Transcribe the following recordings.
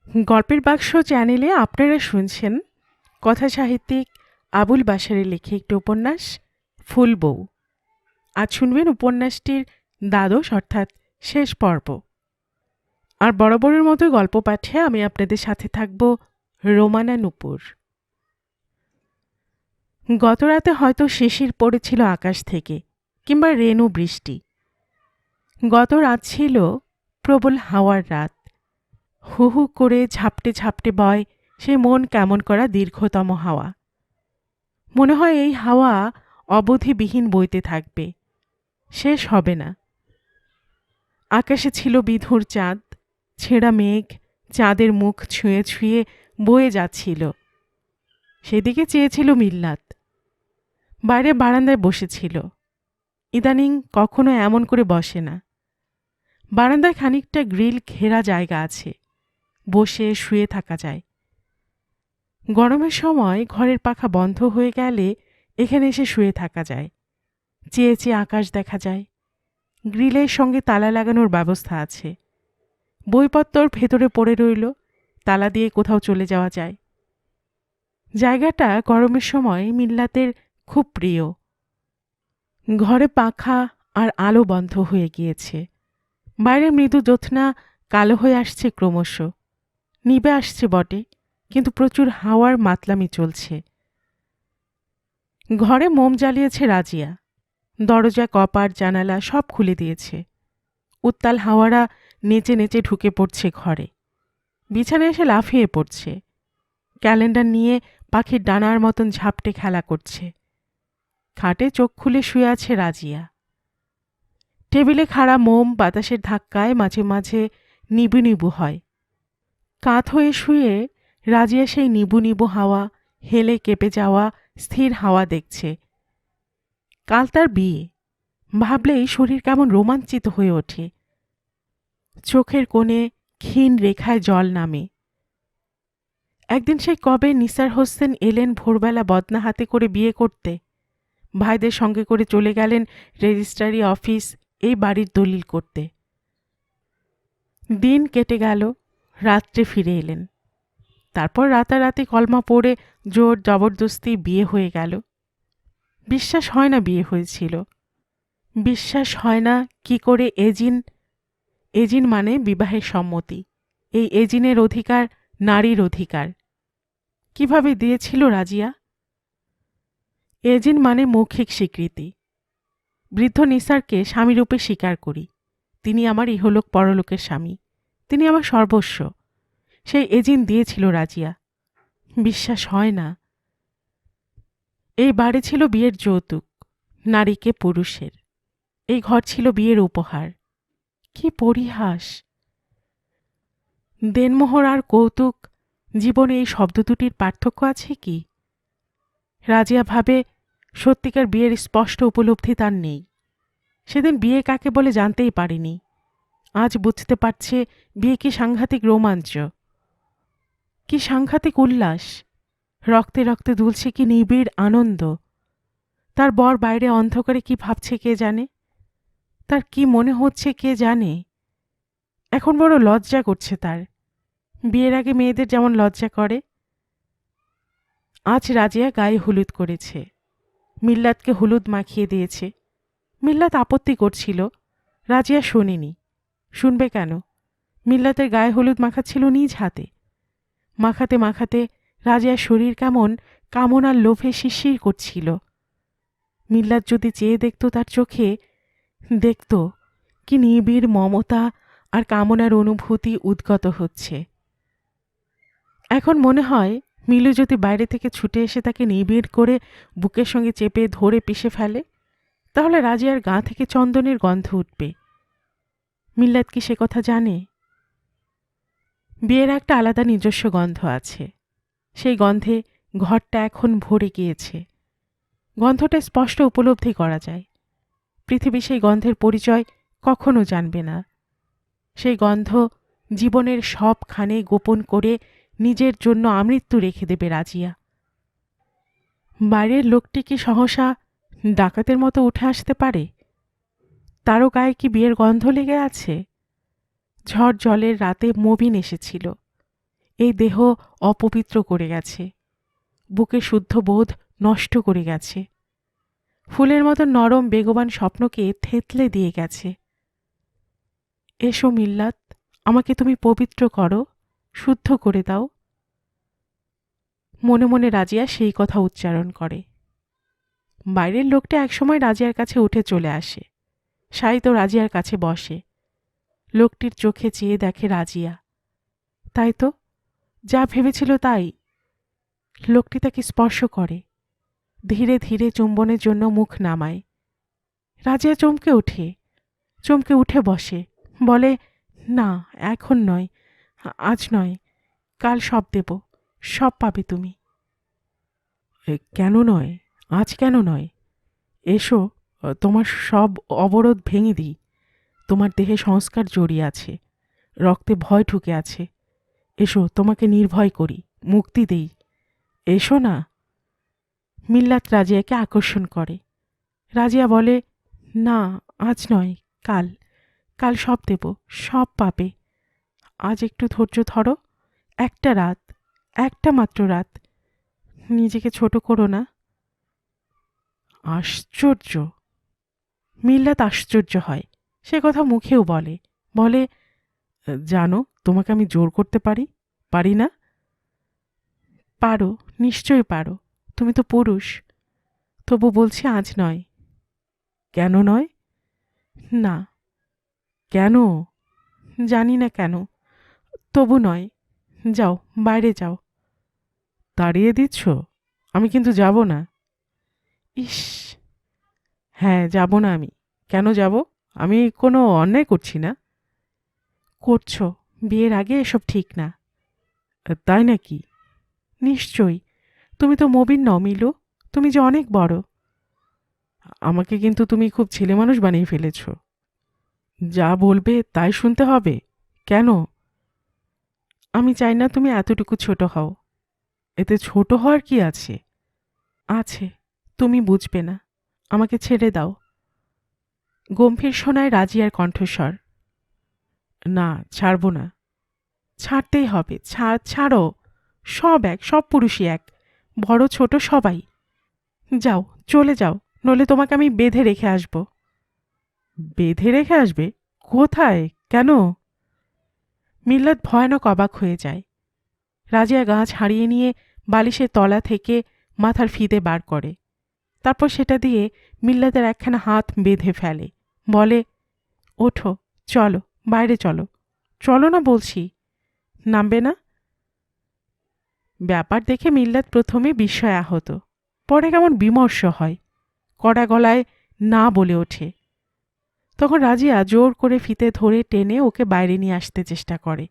গল্পের বাক্স চ্যানেলে আপনারা শুনছেন কথা সাহিত্যিক আবুল বাশারের লেখা একটি উপন্যাস ফুল বউ। আজ শুনবেন উপন্যাসটির দ্বাদশ অর্থাৎ শেষ পর্ব। আর বরাবরের মতো গল্প পাঠে আমি আপনাদের সাথে থাকব রোমানা নূপুর। গতরাতে হয়তো শিশির পড়েছিল আকাশ থেকে, কিংবা রেণু বৃষ্টি। গত রাত ছিল প্রবল হাওয়ার রাত। হু হু করে ঝাপটে ঝাপটে বয় সে মন কেমন করা দীর্ঘতম হাওয়া। মনে হয় এই হাওয়া অবধিবিহীন বইতে থাকবে, শেষ হবে না। আকাশে ছিল বিধুর চাঁদ, ছেঁড়া মেঘ চাঁদের মুখ ছুঁয়ে ছুঁয়ে বয়ে যাচ্ছিল। সেদিকে চেয়েছিল মিল্লাত। বাইরে বারান্দায় বসেছিল। ইদানিং কখনো এমন করে বসে না। বারান্দায় খানিকটা গ্রিল ঘেরা জায়গা আছে, বসে শুয়ে থাকা যায়। গরমের সময় ঘরের পাখা বন্ধ হয়ে গেলে এখানে এসে শুয়ে থাকা যায়। চেয়ে চেয়ে আকাশ দেখা যায়। গ্রিলের সঙ্গে তালা লাগানোর ব্যবস্থা আছে। বইপত্তর ভেতরে পড়ে রইল, তালা দিয়ে কোথাও চলে যাওয়া যায়। জায়গাটা গরমের সময় মিল্লাতের খুব প্রিয়। ঘরে পাখা আর আলো বন্ধ হয়ে গিয়েছে। বাইরে মৃদু জ্যোৎস্না কালো হয়ে আসছে ক্রমশ। নিবে আসছে বটে, কিন্তু প্রচুর হাওয়ার মাতলামি চলছে। ঘরে মোম জ্বালিয়েছে রাজিয়া। দরজা কপাট জানালা সব খুলে দিয়েছে। উত্তাল হাওয়ারা নেচে নেচে ঢুকে পড়ছে ঘরে। বিছানায় এসে লাফিয়ে পড়ছে। ক্যালেন্ডার নিয়ে পাখির ডানার মতন ঝাপটে খেলা করছে। খাটে চোখ খুলে শুয়ে আছে রাজিয়া। টেবিলে খাড়া মোম বাতাসের ধাক্কায় মাঝে মাঝে নিবু নিবু হয়। কাত হয়ে শুয়ে রাজিয়া সেই নিবু নিবু হাওয়া, হেলে কেঁপে যাওয়া স্থির হাওয়া দেখছে। কাল তার বিয়ে, ভাবলেই শরীর কেমন রোমাঞ্চিত হয়ে ওঠে। চোখের কোণে ক্ষীণ রেখায় জল নামে। একদিন সেই কবে নিসার হোসেন এলেন ভোরবেলা বদনা হাতে করে বিয়ে করতে। ভাইদের সঙ্গে করে চলে গেলেন রেজিস্ট্রারি অফিস এই বাড়ির দলিল করতে। দিন কেটে গেল, রাত্রে ফিরে এলেন। তারপর রাতারাতি কলমা পড়ে জোর জবরদস্তি বিয়ে হয়ে গেল। বিশ্বাস হয় না বিয়ে হয়েছিল। বিশ্বাস হয় না কি করে এজিন মানে বিবাহের সম্মতি। এই এজিনের অধিকার নারীর অধিকার। কিভাবে দিয়েছিল রাজিয়া? এজিন মানে মৌখিক স্বীকৃতি। বৃদ্ধ নিসারকে স্বামীরূপে স্বীকার করি। তিনি আমার ইহলোক পরলোকের স্বামী। তিনি আমার সর্বস্ব। সেই এজিন দিয়েছিল রাজিয়া। বিশ্বাস হয় না। এই বাড়ি ছিল বিয়ের যৌতুক, নারীকে পুরুষের। এই ঘর ছিল বিয়ের উপহার। কি পরিহাস! দেনমোহর আর কৌতুক, জীবনে এই শব্দ দুটির পার্থক্য আছে কি? রাজিয়া ভাবে সত্যিকার বিয়ের স্পষ্ট উপলব্ধি তার নেই। সেদিন বিয়ে কাকে বলে জানতেই পারেনি। আজ বুঝতে পারছে বিয়ে কি সাংঘাতিক রোমাঞ্চ, কি সাংঘাতিক উল্লাস। রক্তে রক্তে দুলছে কি নিবিড় আনন্দ। তার বর বাইরে অন্ধকারে কি ভাবছে কে জানে। তার কি মনে হচ্ছে কে জানে। এখন বড় লজ্জা করছে তার, বিয়ের আগে মেয়েদের যেমন লজ্জা করে। আজ রাজিয়া গায়ে হলুদ করেছে। মিল্লাতকে হলুদ মাখিয়ে দিয়েছে। মিল্লাত আপত্তি করছিল, রাজিয়া শোনেনি। শুনবে কেন? মিল্লাতের গায়ে হলুদ মাখাচ্ছিল নিজ হাতে। মাখাতে মাখাতে রাজিয়ার শরীর কেমন কামনার লোভে শিরশির করছিল। মিল্লাত যদি চেয়ে দেখত তার চোখে, দেখত কি নিবিড় মমতা আর কামনার অনুভূতি উদ্গত হচ্ছে। এখন মনে হয় মিলু যদি বাইরে থেকে ছুটে এসে তাকে নিবিড় করে বুকের সঙ্গে চেপে ধরে পিষে ফেলে, তাহলে রাজিয়ার গা থেকে চন্দনের গন্ধ উঠবে। মিল্লাত কি সে কথা জানে? বিয়ের একটা আলাদা নিজস্ব গন্ধ আছে। সেই গন্ধে ঘরটা এখন ভরে গিয়েছে। গন্ধটা স্পষ্ট উপলব্ধি করা যায়। পৃথিবী সেই গন্ধের পরিচয় কখনো জানবে না। সেই গন্ধ জীবনের সবখানে গোপন করে নিজের জন্য আমৃত্যু রেখে দেবে রাজিয়া। বাইরের লোকটি কি সহসা ডাকাতের মতো উঠে আসতে পারে? তারও গায়ে কি বিয়ের গন্ধ লেগে আছে? ঝড় জলের রাতে মবিন এসেছিল। এই দেহ অপবিত্র করে গেছে, বুকে শুদ্ধ বোধ নষ্ট করে গেছে, ফুলের মতো নরম বেগবান স্বপ্নকে থেতলে দিয়ে গেছে। এসো মিল্লাত, আমাকে তুমি পবিত্র করো, শুদ্ধ করে দাও। মনে মনে রাজিয়া সেই কথা উচ্চারণ করে। বাইরের লোকটা একসময় রাজিয়ার কাছে উঠে চলে আসে। শাহিদ রাজিয়ার কাছে বসে। লোকটির চোখে চেয়ে দেখে রাজিয়া। তাই তো, যা ভেবেছিল তাই। লোকটি তাকে স্পর্শ করে, ধীরে ধীরে চুম্বনের জন্য মুখ নামায়। রাজিয়া চমকে উঠে বসে, বলে, না, এখন নয়, আজ নয়, কাল সব দেব, সব পাবে তুমি। কেন নয়, আজ কেন নয়? এসো, তোমার সব অবরোধ ভেঙে দিই। তোমার দেহে সংস্কার জড়িয়ে আছে, রক্তে ভয় ঢুকে আছে। এসো, তোমাকে নির্ভয় করি, মুক্তি দেই। এসো না। মিল্লাত রাজিয়াকে আকর্ষণ করে। রাজিয়া বলে, না, আজ নয়, কাল, কাল সব দেব, সব পাবে। আজ একটু ধৈর্য ধরো, একটা রাত, একটা মাত্র রাত। নিজেকে ছোট করো না। আশ্চর্য! মিল্লাত আশ্চর্য হয়। সে কথা মুখেও বলে, বলে, জানো, তোমাকে আমি জোর করতে পারি, পারি না? পারো, নিশ্চয়ই পারো, তুমি তো পুরুষ। তবু বলছি আজ নয়। কেন নয়? না। কেন? জানি না কেন, তবু নয়। যাও, বাইরে যাও। তাড়িয়ে দিচ্ছ? আমি কিন্তু যাব না। ইস! হ্যাঁ, যাব না আমি। কেন যাব? আমি কোনো অন্যায় করছি না। করছো, বিয়ের আগে এসব ঠিক না। তাই নাকি? নিশ্চয়ই। তুমি তো মবিন নও মিলু, তুমি যে অনেক বড়। আমাকে কিন্তু তুমি খুব ছেলেমানুষ বানিয়ে ফেলেছ। যা বলবে তাই শুনতে হবে? কেন? আমি চাই না তুমি এতটুকু ছোট হও। এতে ছোট হওয়ার কি আছে? আছে, তুমি বুঝবে না। আমাকে ছেড়ে দাও। গম্ভীর শোনায় রাজিয়ার কণ্ঠস্বর। না, ছাড়ব না। ছাড়তেই হবে, ছাড়ো। সব এক, সব পুরুষই এক, বড় ছোট সবাই। যাও, চলে যাও, নইলে তোমাকে আমি বেঁধে রেখে আসব। বেঁধে রেখে আসবে? কোথায়? কেন? মিল্লাত ভয়ানক অবাক হয়ে যায়। রাজিয়া গা ছাড়িয়ে নিয়ে বালিশের তলা থেকে মাথার ফিতে বার করে। তারপর সেটা দিয়ে মিল্লাতের একখানা হাত বেঁধে ফেলে, বলে, ওঠো, চলো, বাইরে চলো। চলো না বলছি। নামবে না? ব্যাপার দেখে মিল্লাত প্রথমে বিস্ময়ে আহত, পরে কেমন বিমর্ষ হয়, কড়া গলায় না বলে ওঠে। তখন রাজিয়া জোর করে ফিতে ধরে টেনে ওকে বাইরে নিয়ে আসতে চেষ্টা করে।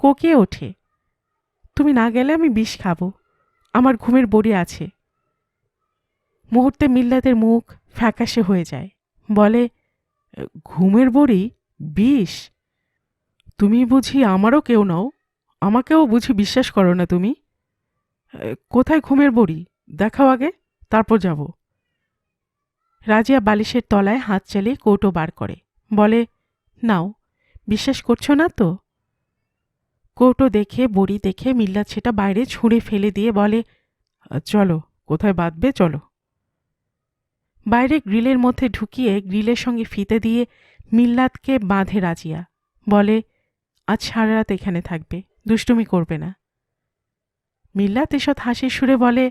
কোকিয়ে ওঠে, তুমি না গেলে আমি বিষ খাবো, আমার ঘুমের বড়ি আছে। মুহূর্তে মিল্লাতের মুখ ফ্যাকাশে হয়ে যায়, বলে, ঘুমের বড়ি? বিষ? তুমি বুঝি আমারও কেউ নও? আমাকেও বুঝি বিশ্বাস করো না তুমি? কোথায় ঘুমের বড়ি? দেখাও আগে, তারপর যাব। রাজিয়া বালিশের তলায় হাত চালিয়ে কৌটো বার করে, বলে, নাও। বিশ্বাস করছো না তো? কৌটো দেখে, বড়ি দেখে মিল্লাত সেটা বাইরে ছুঁড়ে ফেলে দিয়ে বলে, চলো, কোথায় বাঁধবে চলো। বাইরে গ্রিলের মধ্যে ঢুকিয়ে গ্রিলের সঙ্গে ফিতে দিয়ে মিল্লাতকে বাঁধে রাজিয়া, বলে, আজ সারা রাত এখানে থাকবে, দুষ্টুমি করবে না। মিল্লাত এসব হাসির সুরে বলে,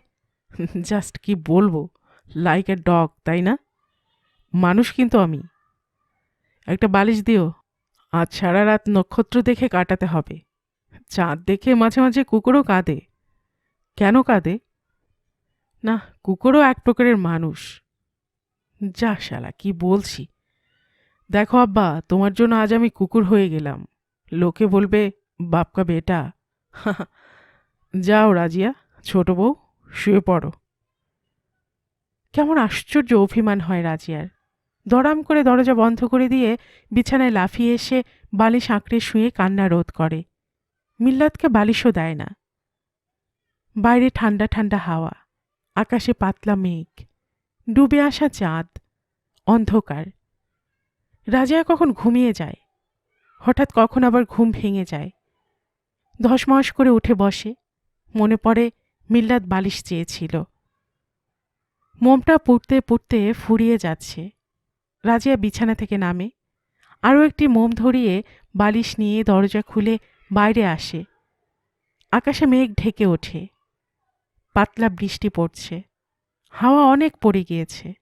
জাস্ট কি বলবো, লাইক এ ডগ, তাই না? মানুষ কিন্তু আমি। একটা বালিশ দিও, আজ সারা রাত নক্ষত্র দেখে কাটাতে হবে। চাঁদ দেখে মাঝে মাঝে কুকুরও কাঁদে। কেন কাঁদে? না, কুকুরও এক প্রকারের মানুষ। যা শালা, কি বলছি। দেখো আব্বা, তোমার জন্য আজ আমি কুকুর হয়ে গেলাম। লোকে বলবে, বাপকা বেটা। যাও রাজিয়া, ছোট বউ, শুয়ে পড়ো। কেমন আশ্চর্য অভিমান হয় রাজিয়ার। দড়াম করে দরজা বন্ধ করে দিয়ে বিছানায় লাফিয়ে এসে বালিশ আঁকড়ে শুয়ে কান্না রোধ করে। মিল্লাতকে বালিশও দেয় না। বাইরে ঠান্ডা ঠান্ডা হাওয়া, আকাশে পাতলা মেঘ, ডুবে আসা চাঁদ, অন্ধকার। রাজিয়া কখন ঘুমিয়ে যায়, হঠাৎ কখন আবার ঘুম ভেঙে যায়। ধসমস করে উঠে বসে। মনে পড়ে মিল্লাত বালিশ চেয়েছিল। মোমটা পুড়তে পুড়তে ফুরিয়ে যাচ্ছে। রাজিয়া বিছানা থেকে নামে, আরও একটি মোম ধরিয়ে বালিশ নিয়ে দরজা খুলে বাইরে আসে। আকাশে মেঘ ঢেকে ওঠে। পাতলা বৃষ্টি পড়ছে। হাওয়া অনেক পড়ে গিয়েছে।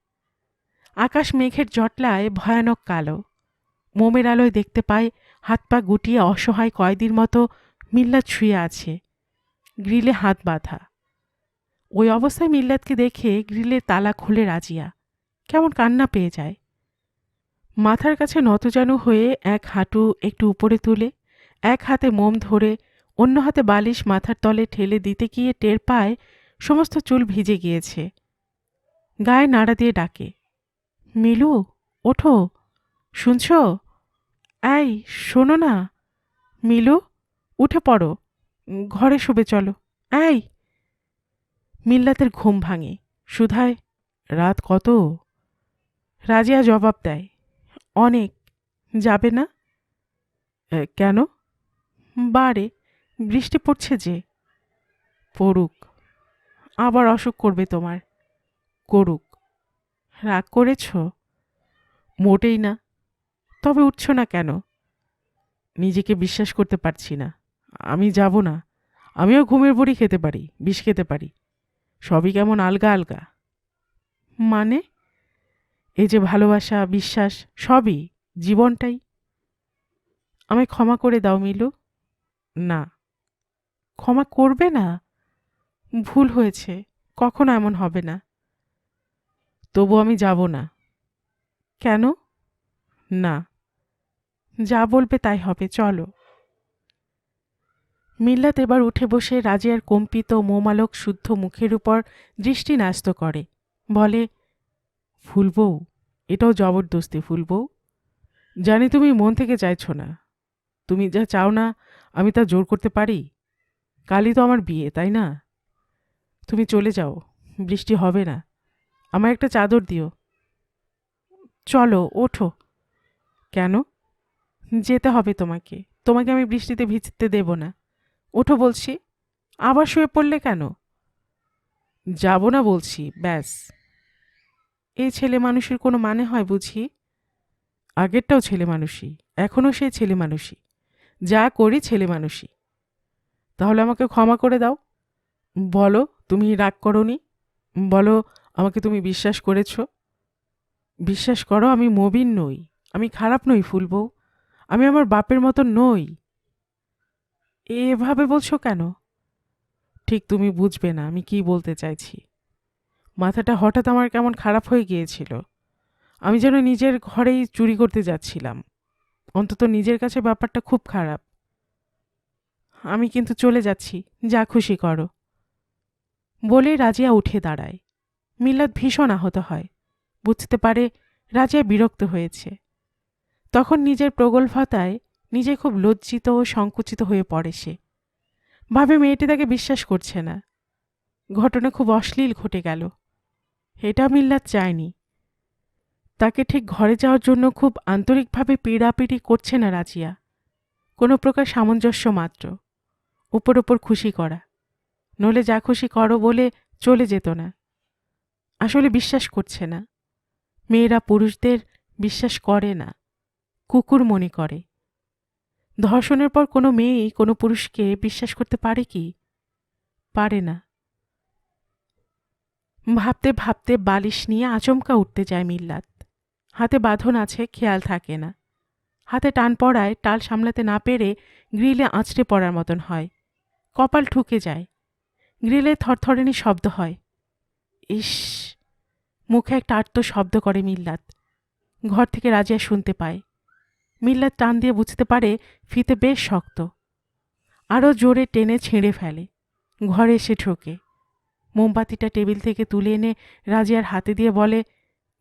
আকাশ মেঘের জটলায় ভয়ানক কালো। মোমের আলোয় দেখতে পায় হাত পা গুটিয়ে অসহায় কয়েদির মতো মিল্লাত শুয়ে আছে, গ্রিলে হাত বাঁধা। ওই অবস্থায় মিল্লাতকে দেখে গ্রিলের তালা খুলে রাজিয়া কেমন কান্না পেয়ে যায়। মাথার কাছে নতজানু হয়ে এক হাঁটু একটু উপরে তুলে এক হাতে মোম ধরে অন্য হাতে বালিশ মাথার তলে ঠেলে দিতে গিয়ে টের পায় সমস্ত চুল ভিজে গিয়েছে। গায়ে নাড়া দিয়ে ডাকে, মিলু, ওঠো, শুনছ? এই শোনো না, মিলু, উঠে পড়ো, ঘরে শুবে চলো। এই! মিল্লাতের ঘুম ভাঙে। সুধায়, রাত কত? রাজিয়া জবাব দেয়, অনেক। যাবে না? কেন? বারে, বৃষ্টি পড়ছে যে। পড়ুক, আবার অসুখ করবে তোমার। করুক। রাগ করেছ? মোটেই না। তবে উঠছ না কেন? নিজেকে বিশ্বাস করতে পারছি না। আমি যাব না। আমিও ঘুমের বড়ি খেতে পারি, বিষ খেতে পারি, সবই কেমন আলগা আলগা। মানে? এই যে ভালোবাসা, বিশ্বাস, সবই, জীবনটাই। আমায় ক্ষমা করে দাও মিলু। না। ক্ষমা করবে না? ভুল হয়েছে, কখনো এমন হবে না। তবু আমি যাব না। কেন? না। যা বলবে তাই হবে, চলো। মিল্লাত এবার উঠে বসে রাজিয়ার কম্পিত মোমালক শুদ্ধ মুখের উপর দৃষ্টি ন্যস্ত করে, বলে, ফুলবউ, এটাও জবরদস্তি ফুলবউ। জানি তুমি মন থেকে চাইছ না। তুমি যা চাও না আমি তা জোর করতে পারি? কালই তো আমার বিয়ে, তাই না? তুমি চলে যাও, বৃষ্টি হবে না। আমার একটা চাদর দিও। চলো, ওঠো। কেন? যেতে হবে তোমাকে। তোমাকে আমি বৃষ্টিতে ভিজতে দেব না। ওঠো বলছি। আবার শুয়ে পড়লে কেন? যাব না বলছি, ব্যাস। এই ছেলে মানুষের কোনো মানে হয় বুঝি? আগেরটাও ছেলে মানুষই, এখনও সে ছেলে মানুষই, যা করি ছেলে মানুষই। তাহলে আমাকে ক্ষমা করে দাও। বলো তুমি রাগ করোনি। বলো আমাকে তুমি বিশ্বাস করেছ। বিশ্বাস করো আমি মবিন নই, আমি খারাপ নই ফুলবউ, আমি আমার বাপের মতো নই। এভাবে বলছো কেন? ঠিক তুমি বুঝবে না আমি কি বলতে চাইছি। মাথাটা হঠাৎ আমার কেমন খারাপ হয়ে গিয়েছিল। আমি যেন নিজের ঘরেই চুরি করতে যাচ্ছিলাম। অন্তত নিজের কাছে ব্যাপারটা খুব খারাপ। আমি কিন্তু চলে যাচ্ছি, যা খুশি করো। বলে রাজিয়া উঠে দাঁড়ায়। মিল্লাত ভীষণ আহত হয়। বুঝতে পারে রাজিয়া বিরক্ত হয়েছে। তখন নিজের প্রগল্ভতায় নিজে খুব লজ্জিত ও সংকুচিত হয়ে পড়ে সে। ভাবে মেয়েটি তাকে বিশ্বাস করছে না। ঘটনা খুব অশ্লীল ঘটে গেল। এটা মিল্লাত চায়নি। তাকে ঠিক ঘরে যাওয়ার জন্য খুব আন্তরিকভাবে পীড়াপিড়ি করছে না রাজিয়া। কোনো প্রকার সামঞ্জস্য মাত্র, উপর উপর খুশি করা। নলে যা খুশি করো বলে চলে যেত না। আসলে বিশ্বাস করছে না। মেয়েরা পুরুষদের বিশ্বাস করে না, কুকুর মনে করে। ধর্ষণের পর কোনো মেয়েই কোনো পুরুষকে বিশ্বাস করতে পারে কি? পারে না। ভাবতে ভাবতে বালিশ নিয়ে আচমকা উঠতে যায় মিল্লাত। হাতে বাঁধন আছে, খেয়াল থাকে না। হাতে টান পড়ায় টাল সামলাতে না পেরে গ্রিলে আঁচড়ে পড়ার মতন হয়। কপাল ঠুকে যায়। গ্রিলে থরথরানি শব্দ হয়। ইস! মুখে একটা আর্ত শব্দ করে মিল্লাত। ঘর থেকে রাজিয়া শুনতে পায়। মিল্লাত টান দিয়ে বুঝতে পারে ফিতে বেশ শক্ত। আরও জোরে টেনে ছিঁড়ে ফেলে। ঘরে এসে ঢোকে। মোমবাতিটা টেবিল থেকে তুলে এনে রাজিয়ার হাতে দিয়ে বলে,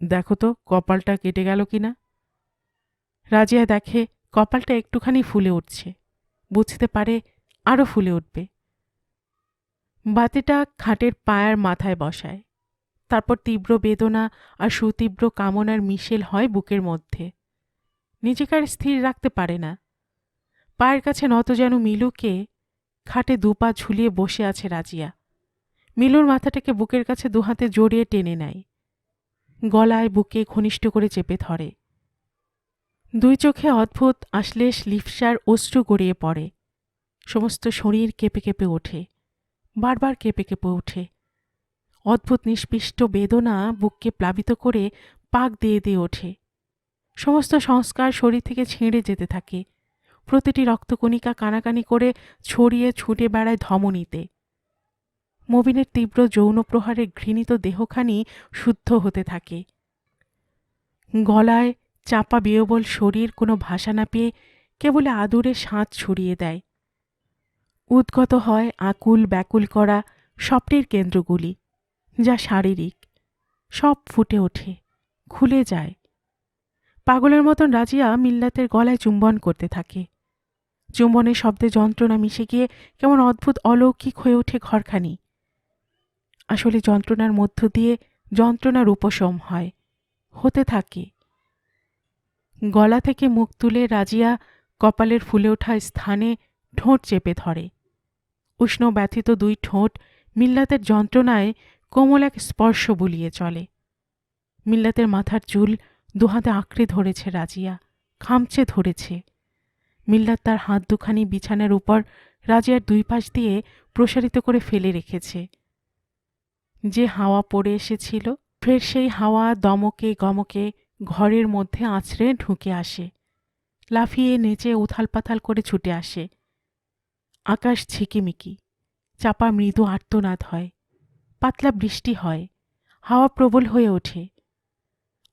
দেখো তো কপালটা কেটে গেল কিনা। রাজিয়া দেখে কপালটা একটুখানি ফুলে উঠছে। বুঝতে পারে আরও ফুলে উঠবে। বাতিটা খাটের পায়ার মাথায় বসায়। তারপর তীব্র বেদনা আর সুতীব্র কামনার মিশেল হয় বুকের মধ্যে। নিজেকে আর স্থির রাখতে পারে না। পায়ের কাছে নত যেন মিলুকে খাটে দুপা ঝুলিয়ে বসে আছে রাজিয়া। মিলুর মাথাটাকে বুকের কাছে দুহাতে জড়িয়ে টেনে নেয়, গলায় বুকে ঘনিষ্ঠ করে চেপে ধরে। দুই চোখে অদ্ভুত আশ্লেষ লিপসার অশ্রু গড়িয়ে পড়ে। সমস্ত শরীর কেঁপে কেঁপে ওঠে, বারবার কেঁপে কেঁপে ওঠে। অদ্ভুত নিষ্পিষ্ট বেদনা বুককে প্লাবিত করে পাক দিয়ে দিয়ে ওঠে। সমস্ত সংস্কার শরীর থেকে ছিঁড়ে যেতে থাকে। প্রতিটি রক্তকণিকা কানাকানি করে ছড়িয়ে ছুটে বেড়ায় ধমনীতে। মবিনের তীব্র যৌন প্রহারে ঘৃণিত দেহখানি শুদ্ধ হতে থাকে। গলায় চাপা বিয়বল শরীর কোনো ভাষা না পেয়ে কেবল আদুরে সাঁত ছড়িয়ে দেয়। উদ্গত হয় আকুল ব্যাকুল করা স্বপ্নের কেন্দ্রগুলি, যা শারীরিক। সব ফুটে ওঠে, খুলে যায়। পাগলের মতন রাজিয়া মিল্লাতের গলায় চুম্বন করতে থাকে। চুম্বনের শব্দে যন্ত্রণা মিশে গিয়ে কেমন অদ্ভুত অলৌকিক হয়ে ওঠে ঘরখানি। আসলে যন্ত্রণার মধ্য দিয়ে যন্ত্রণার উপশম হয়, হতে থাকে। গলা থেকে মুখ তুলে রাজিয়া কপালের ফুলে ওঠা স্থানে ঠোঁট চেপে ধরে। উষ্ণ ব্যথিত দুই ঠোঁট মিল্লাতের যন্ত্রণায় কোমল এক স্পর্শ বুলিয়ে চলে। মিল্লাতের মাথার চুল দুহাতে আঁকড়ে ধরেছে রাজিয়া, খামচে ধরেছে। মিল্লাত তার হাত দুখানি বিছানার উপর রাজিয়ার দুই পাশ দিয়ে প্রসারিত করে ফেলে রেখেছে। যে হাওয়া পড়ে এসেছিল, ফের সেই হাওয়া দমকে গমকে ঘরের মধ্যে আছড়ে ঢুকে আসে, লাফিয়ে নেচে উথাল পাথাল করে ছুটে আসে। আকাশ ঝিকিমিকি, চাপা মৃদু আর্তনাদ হয়, পাতলা বৃষ্টি হয়, হাওয়া প্রবল হয়ে ওঠে।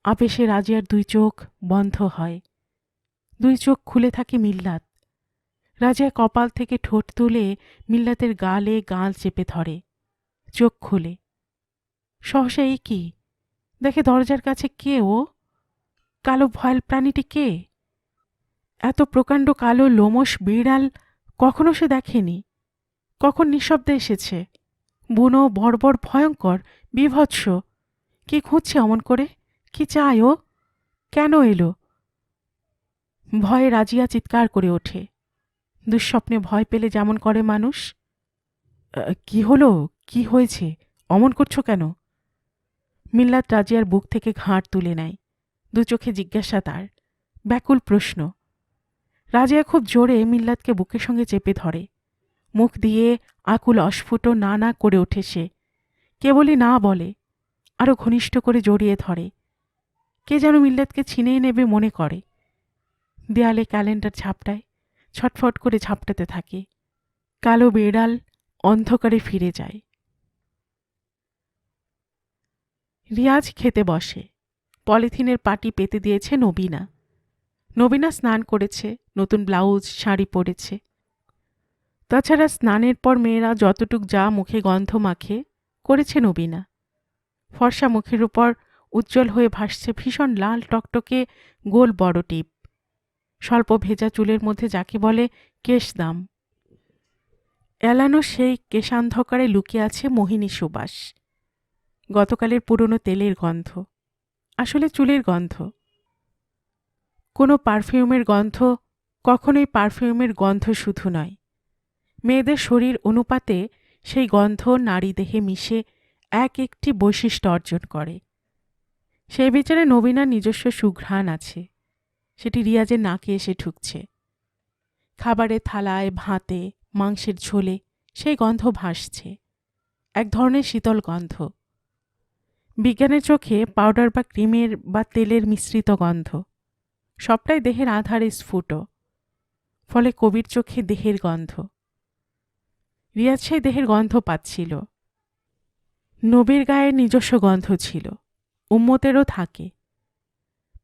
আবেশে রাজিয়ার দুই চোখ বন্ধ হয়। দুই চোখ খুলে থাকে মিল্লাত। রাজিয়া কপাল থেকে ঠোঁট তুলে মিল্লাতের গালে গাল চেপে ধরে। চোখ খুলে সহসা এই কি দেখে, দরজার কাছে কে ও? কালো ভয়াল প্রাণীটি কে? এত প্রকাণ্ড কালো লোমশ বিড়াল কখনো সে দেখেনি। কখন নিঃশব্দে এসেছে, বুনো বর্বর ভয়ঙ্কর বিভৎস। কি খুঁজছে অমন করে? কি চায় ও? কেন এলো? ভয়ে রাজিয়া চিৎকার করে ওঠে। দুঃস্বপ্নে ভয় পেলে যেমন করে মানুষ। কি হলো? কি হয়েছে? অমন করছো কেন? মিল্লাত রাজিয়ার বুক থেকে ঘাড় তুলে নেয়। দু চোখে জিজ্ঞাসা তার, ব্যাকুল প্রশ্ন। রাজিয়া খুব জোরে মিল্লাতকে বুকের সঙ্গে চেপে ধরে। মুখ দিয়ে আকুল অস্ফুট না না করে ওঠে সে। কেবলই না বলে, আরো ঘনিষ্ঠ করে জড়িয়ে ধরে। কে যেন মিল্লাতকে ছিনিয়ে নেবে মনে করে। দেয়ালে ক্যালেন্ডার ঝাপটায়, ছটফট করে ঝাপটাতে থাকে। কালো বেড়াল অন্ধকারে ফিরে যায়। রিয়াজ খেতে বসে। পলিথিনের পাটি পেতে দিয়েছে নবীনা। নবীনা স্নান করেছে, নতুন ব্লাউজ শাড়ি পরেছে। তাছাড়া স্নানের পর মেয়েরা যতটুক যা মুখে গন্ধ মাখে করেছে নবীনা। ফর্সা মুখের উপর উজ্জ্বল হয়ে ভাসছে ভীষণ লাল টকটকে গোল বড় টিপ। স্বল্প ভেজা চুলের মধ্যে যাকে বলে কেশদাম। এলানো সেই কেশান্ধকারে লুকিয়ে আছে মোহিনী সুবাস। গতকালের পুরনো তেলের গন্ধ, আসলে চুলের গন্ধ। কোনো পারফিউমের গন্ধ কখনোই পারফিউমের গন্ধ শুধু নয়। মেয়েদের শরীর অনুপাতে সেই গন্ধ নারী দেহে মিশে এক একটি বৈশিষ্ট্য অর্জন করে। সেই বিচারে নবীনার নিজস্ব সুঘ্রাণ আছে, সেটি রিয়াজের নাকে এসে ঢুকছে। খাবারের থালায়, ভাতে, মাংসের ঝোলে সেই গন্ধ ভাসছে, এক ধরনের শীতল গন্ধ। বিজ্ঞানের চোখে পাউডার বা ক্রিমের বা তেলের মিশ্রিত গন্ধ। সবটাই দেহের আধারে স্ফুট, ফলে কবির চোখে দেহের গন্ধ। রিয়াজ সেই দেহের গন্ধ পাচ্ছিল। নবীর গায়ের নিজস্ব গন্ধ ছিল, উম্মতেরও থাকে।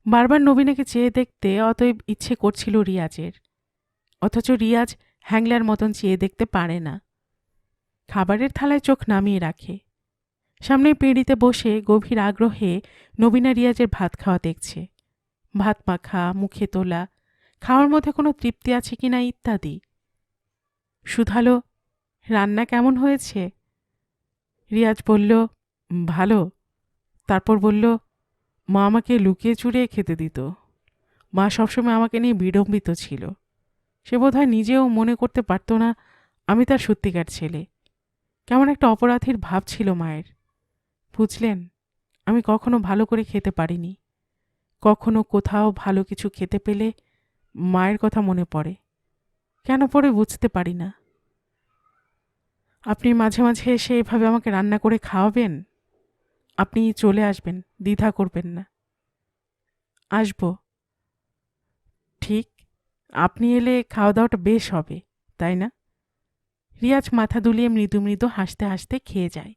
বারবার নবীনাকে চেয়ে দেখতে অতএব ইচ্ছে করছিল রিয়াজের, অথচ রিয়াজ হ্যাংলার মতন চেয়ে দেখতে পারে না। খাবারের থালায় চোখ নামিয়ে রাখে। সামনে পিঁড়িতে বসে গভীর আগ্রহে নবীনা রিয়াজের ভাত খাওয়া দেখছে। ভাত মাখা, মুখে তোলা, খাওয়ার মধ্যে কোনো তৃপ্তি আছে কিনা ইত্যাদি। শুধালো, রান্না কেমন হয়েছে? রিয়াজ বলল, ভালো। তারপর বলল, মা আমাকে লুকিয়ে চুরিয়ে খেতে দিত। মা সবসময় আমাকে নিয়ে বিড়ম্বিত ছিল। সে বোধহয় নিজেও মনে করতে পারত না আমি তার সত্যিকার ছেলে। কেমন একটা অপরাধীর ভাব ছিল মায়ের। বুঝলেন, আমি কখনো ভালো করে খেতে পারিনি। কখনো কোথাও ভালো কিছু খেতে পেলে মায়ের কথা মনে পড়ে। কেন পড়ে বুঝতে পারি না। আপনি মাঝে মাঝে এসে এভাবে আমাকে রান্না করে খাওয়াবেন? আপনি চলে আসবেন, দ্বিধা করবেন না। আসব। ঠিক, আপনি এলে খাওয়া দাওয়াটা বেশ হবে, তাই না? রিয়াজ মাথা দুলিয়ে মৃদু মৃদু হাসতে হাসতে খেয়ে যায়।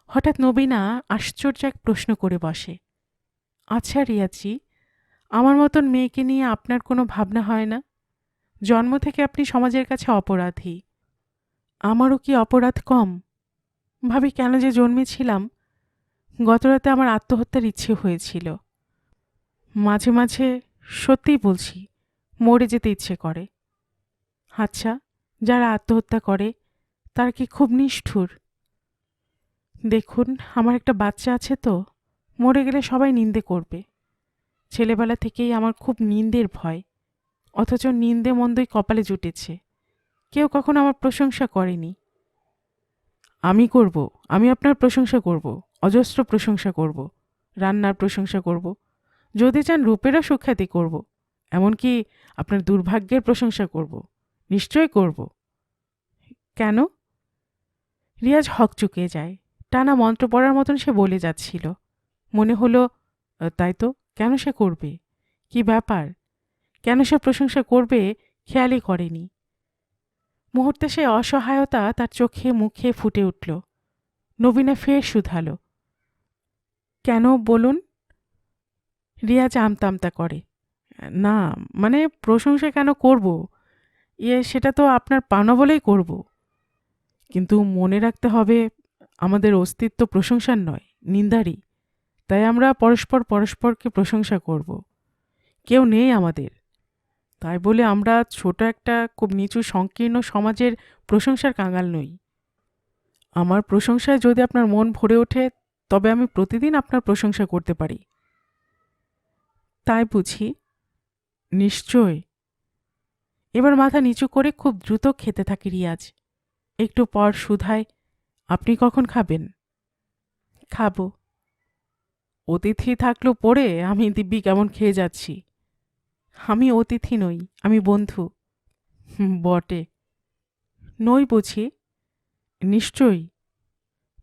হঠাৎ নবীনা আশ্চর্য এক প্রশ্ন করে বসে। আচ্ছা রিয়াজি, আমার মতন মেয়েকে নিয়ে আপনার কোনো ভাবনা হয় না? জন্ম থেকে আপনি সমাজের কাছে অপরাধী। আমারও কি অপরাধ কম? ভাবি কেন যে জন্মেছিলাম। গতরাতে আমার আত্মহত্যার ইচ্ছে হয়েছিল। মাঝে মাঝে, সত্যিই বলছি, মরে যেতে ইচ্ছে করে। আচ্ছা, যারা আত্মহত্যা করে তারা কি খুব নিষ্ঠুর? দেখুন, আমার একটা বাচ্চা আছে তো, মরে গেলে সবাই নিন্দে করবে। ছেলেবেলা থেকেই আমার খুব নিন্দের ভয়, অথচ নিন্দে মন্দই কপালে জুটেছে। কেউ কখনো আমার প্রশংসা করেনি। আমি করব, আমি আপনার প্রশংসা করব, অজস্র প্রশংসা করব, রান্নার প্রশংসা করব, যদি চান রূপেরও সুখ্যাতি করব, এমনকি আপনার দুর্ভাগ্যের প্রশংসা করব, নিশ্চয় করব। কেন? রিয়াজ হকচুকিয়ে যায়। টানা মন্ত্র পড়ার মতন সে বলে যাচ্ছিল। মনে হলো, তাই তো, কেন সে করবে? কি ব্যাপার? কেন সে প্রশংসা করবে খেয়ালই করেনি। মুহূর্তে সে অসহায়তা তার চোখে মুখে ফুটে উঠল। নবীনা ফের শুধালো, কেন বলুন? রিয়াজ আমতা আমতা করে। না, মানে প্রশংসা কেন করব? সেটা তো আপনার পাওনা বলেই করব। কিন্তু মনে রাখতে হবে, আমাদের অস্তিত্ব প্রশংসার নয়, নিন্দারই। তাই আমরা পরস্পর পরস্পরকে প্রশংসা করব। কেউ নেই আমাদের, তাই বলে আমরা ছোট একটা খুব নিচু সংকীর্ণ সমাজের প্রশংসার কাঙাল নই। আমার প্রশংসায় যদি আপনার মন ভরে ওঠে, তবে আমি প্রতিদিন আপনার প্রশংসা করতে পারি। তাই বুঝি? নিশ্চয়। এবার মাথা নিচু করে খুব দ্রুত খেতে থাকে রিয়াজ। একটু পর শুধায়, আপনি কখন খাবেন? খাবো। অতিথি থাকলো পড়ে আমি দিব্যি কেমন খেয়ে যাচ্ছি। আমি অতিথি নই, আমি বন্ধু। বটে। নই বুঝি? নিশ্চয়ই।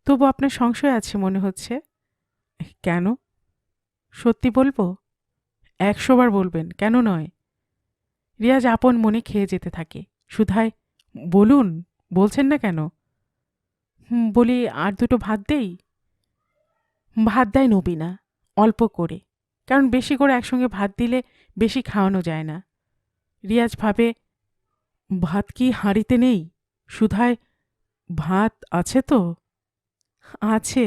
তবু আপনার সংশয় আছে মনে হচ্ছে। কেন? সত্যি বলবো? 100 বার বলবেন, কেন নয়? রিয়াজ আপন মনে খেয়ে যেতে থাকে। শুধায়, বলুন, বলছেন না কেন? বলি, আর দুটো ভাত দেই? ভাত দেয় নবীনা, অল্প করে, কারণ বেশি করে একসঙ্গে ভাত দিলে বেশি খাওয়ানো যায় না। রিয়াজ ভাবে, ভাত কি হাঁড়িতে নেই? শুধায়, ভাত আছে তো? আছে।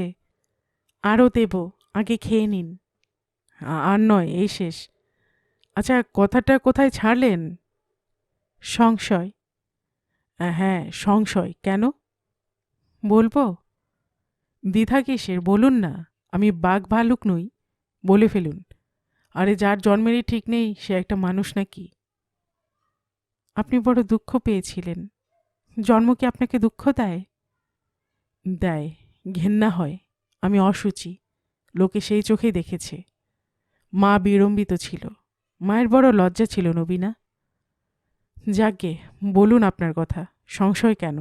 আরও দেব, আগে খেয়ে নিন। আর নয়, এই শেষ। আচ্ছা, কথাটা কোথায় ছাড়লেন? সংশয়। হ্যাঁ, সংশয়। কেন? বলবো? দ্বিধা কিসের, বলুন না। আমি বাঘ ভালুক নই, বলে ফেলুন। আরে যার জন্মেরই ঠিক নেই সে একটা মানুষ নাকি? আপনি বড় দুঃখ পেয়েছিলেন। জন্ম কি আপনাকে দুঃখ দেয়? দেয়, ঘেন্না হয়। আমি অশুচি, লোকে সেই চোখেই দেখেছে। মা বিড়ম্বিত ছিল, মায়ের বড় লজ্জা ছিল নবীনা। যাকগে, বলুন আপনার কথা, সংশয় কেন?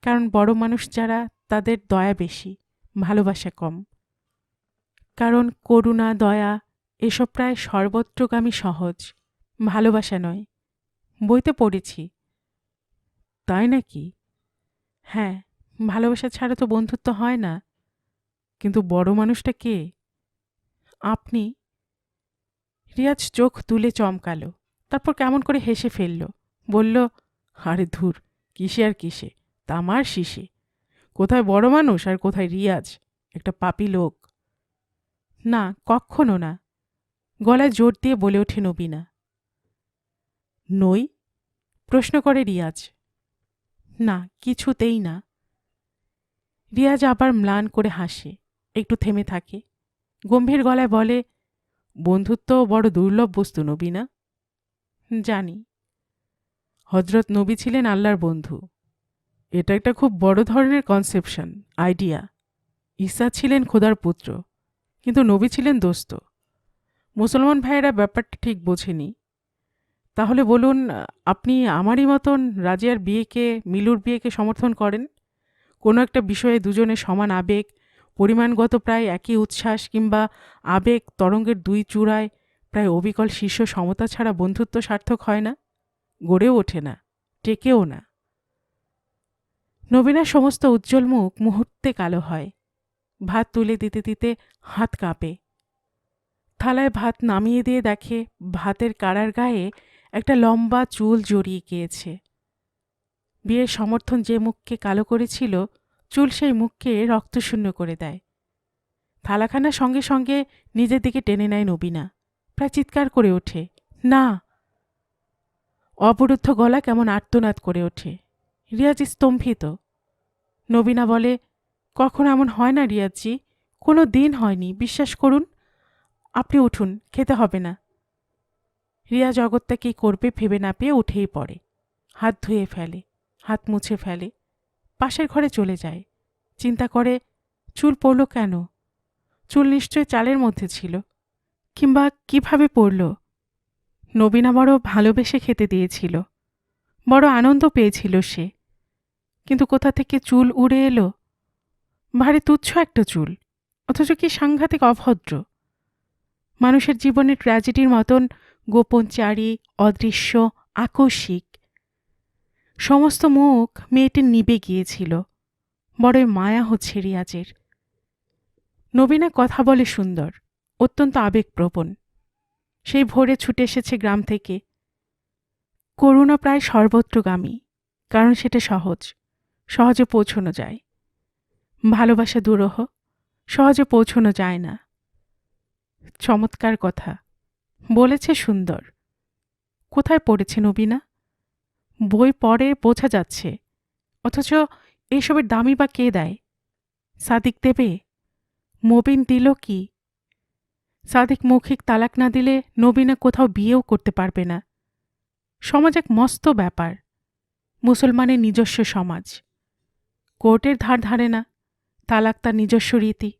কারণ বড় মানুষ যারা, তাদের দয়া বেশি, ভালোবাসা কম। কারণ করুণা, দয়া এসব প্রায় সর্বত্রগামী সহজ, ভালোবাসা নয়। বইতে পড়েছি। তাই নাকি? হ্যাঁ, ভালোবাসা ছাড়া তো বন্ধুত্ব হয় না। কিন্তু বড় মানুষটা কে? আপনি। রিয়াজ চোখ তুলে চমকালো, তারপর কেমন করে হেসে ফেলল। বলল, আরে ধুর, কিসে আর কিসে, তামার শিশে। কোথায় বড় মানুষ আর কোথায় রিয়াজ, একটা পাপী লোক। না, কক্ষণও না। গলায় জোর দিয়ে বলে ওঠে নবীনা। নই? প্রশ্ন করে রিয়াজ। না, কিছুতেই না। রিয়াজ আবার ম্লান করে হাসে, একটু থেমে থাকে, গম্ভীর গলায় বলে, বন্ধুত্ব বড় দুর্লভ বস্তু নবীনা। জানি। হজরত নবী ছিলেন আল্লাহর বন্ধু। এটা একটা খুব বড় ধরনের কনসেপশন, আইডিয়া। ঈসা ছিলেন খোদার পুত্র, কিন্তু নবী ছিলেন দোস্ত। মুসলমান ভাইয়েরা ব্যাপারটা ঠিক বোঝেনি। তাহলে বলুন, আপনি আমারই মতন রাজিয়ার বিয়েকে, মিলুর বিয়েকে সমর্থন করেন? কোনো একটা বিষয়ে দুজনের সমান আবেগ, পরিমাণগত প্রায় একই উচ্ছ্বাস, কিংবা আবেগ তরঙ্গের দুই চূড়ায় প্রায় অবিকল শীর্ষ সমতা ছাড়া বন্ধুত্ব সার্থক হয় না, গড়েও ওঠে না, টেকেও না। নবীনার সমস্ত উজ্জ্বল মুখ মুহূর্তে কালো হয়। ভাত তুলে দিতে দিতে হাত কাঁপে। থালায় ভাত নামিয়ে দিয়ে দেখে ভাতের কাড়ার গায়ে একটা লম্বা চুল জড়িয়ে গিয়েছে। বিয়ের সমর্থন যে মুখকে কালো করেছিল, চুল সেই মুখকে রক্তশূন্য করে দেয়। থালাখানা সঙ্গে সঙ্গে নিজের দিকে টেনে নেয় নবীনা। প্রায় চিৎকার করে ওঠে, না! অবরুদ্ধ গলা কেমন আর্তনাদ করে ওঠে। রিয়াজ স্তম্ভিত। নবীনা বলে, কখনো এমন হয় না রিয়াজজি, কোনো দিন হয়নি, বিশ্বাস করুন। আপনি উঠুন, খেতে হবে না। রিয়াজ অগত্যা কী করবে ভেবে না পেয়ে উঠেই পড়ে। হাত ধুয়ে ফেলে, হাত মুছে ফেলে, পাশের ঘরে চলে যায়। চিন্তা করে, চুল পড়ল কেন? চুল নিশ্চয় চালের মধ্যে ছিল, কিংবা কিভাবে পড়ল? নবীনা বড় ভালোবেসে খেতে দিয়েছিল, বড় আনন্দ পেয়েছিল সে, কিন্তু কোথা থেকে চুল উড়ে এলো? ভারী তুচ্ছ একটা চুল, অথচ কি সাংঘাতিক অভদ্র। মানুষের জীবনে ট্র্যাজেডির মতন গোপনচারী, অদৃশ্য, আকস্মিক। সমস্ত মুখ মেয়েটির নিবে গিয়েছিল। বড়ই মায়া হচ্ছে রিয়াজের। নবীনা কথা বলে সুন্দর, অত্যন্ত আবেগপ্রবণ। সেই ভোরে ছুটে এসেছে গ্রাম থেকে। করুণা প্রায় সর্বত্রগামী, কারণ সেটা সহজ, সহজে পৌঁছানো যায়। ভালোবাসা দুরূহ, সহজে পৌঁছানো যায় না। চমৎকার কথা বলেছে, সুন্দর। কোথায় পড়েছে নবীনা? বই পড়ে বোঝা যাচ্ছে, অথচ এইসবের দামই বা কে দেয়? সাদিক দেবে? মবিন দিল কি? সাদিক মৌখিক তালাক না দিলে নবীনা কোথাও বিয়েও করতে পারবে না। সমাজ এক মস্ত ব্যাপার, মুসলমানের নিজস্ব সমাজ। কোর্টের ধার ধারে না, তালাক তার নিজস্ব রীতি,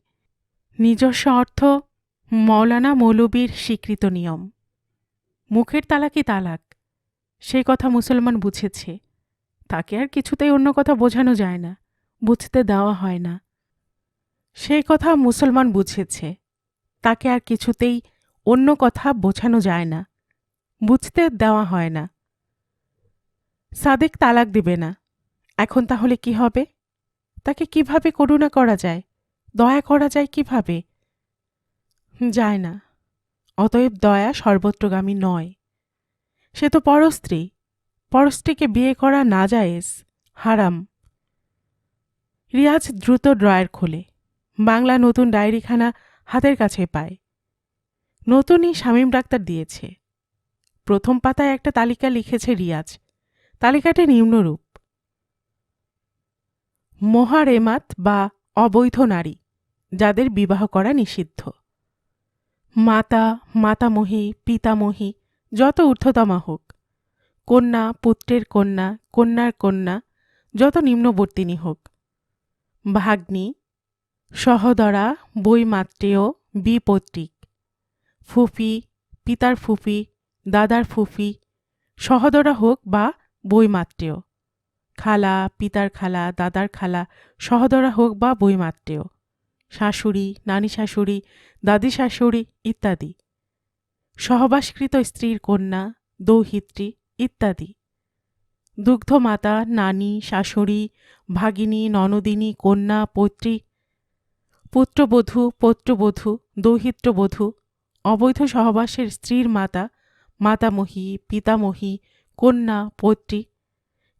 নিজস্ব অর্থ, মৌলানা মৌলবীর স্বীকৃত নিয়ম। মুখের তালাকই তালাক, সেই কথা মুসলমান বুঝেছে। তাকে আর কিছুতেই অন্য কথা বোঝানো যায় না, বুঝতে দেওয়া হয় না। সেই কথা মুসলমান বুঝেছে, তাকে আর কিছুতেই অন্য কথা বোঝানো যায় না, বুঝতে দেওয়া হয় না। সাদেক তালাক দিবে না, এখন তাহলে কি হবে? তাকে কিভাবে করুণা করা যায়, দয়া করা যায় কিভাবে? যায় না। অতএব দয়া সর্বত্রগামী নয়। সে তো পরস্ত্রী, পরস্ত্রীকে বিয়ে করা নাজায়েজ, হারাম। রিয়াজ দ্রুত ড্রয়ার খোলে, বাংলা নতুন ডায়েরিখানা হাতের কাছে পায়। নতুনই শামীম ডাক্তার দিয়েছে। প্রথম পাতায় একটা তালিকা লিখেছে রিয়াজ। তালিকাটি নিম্নরূপ: মোহারেমাত বা অবৈধ নারী, যাদের বিবাহ করা নিষিদ্ধ। মাতা, মাতামহী, পিতামহী, যত ঊর্ধ্বতমা হোক। কন্যা, পুত্রের কন্যা, কন্যার কন্যা, যত নিম্নবর্তিনী হোক। ভাগ্নী, সহোদরা, বৈমাত্রেয়, বিপৈতৃক। ফুফি, পিতার ফুফি, দাদার ফুফি, সহোদরা হোক বা বৈমাত্রেয়। খালা, পিতার খালা, দাদার খালা, সহোদরা হোক বা বৈমাত্রেয়। শাশুড়ি, নানি শাশুড়ি, দাদি শাশুড়ি ইত্যাদি। সহবাসকৃত স্ত্রীর কন্যা, দৌহিত্রী ইত্যাদি। দুগ্ধমাতা, নানি, শাশুড়ি, ভাগিনী, ননদিনী, কন্যা, পৌত্রী, পুত্রবধূ, পৌত্রবধূ, দৌহিত্রবধূ। অবৈধ সহবাসের স্ত্রীর মাতা, মাতামহী, পিতামহী, কন্যা, পৌত্রী।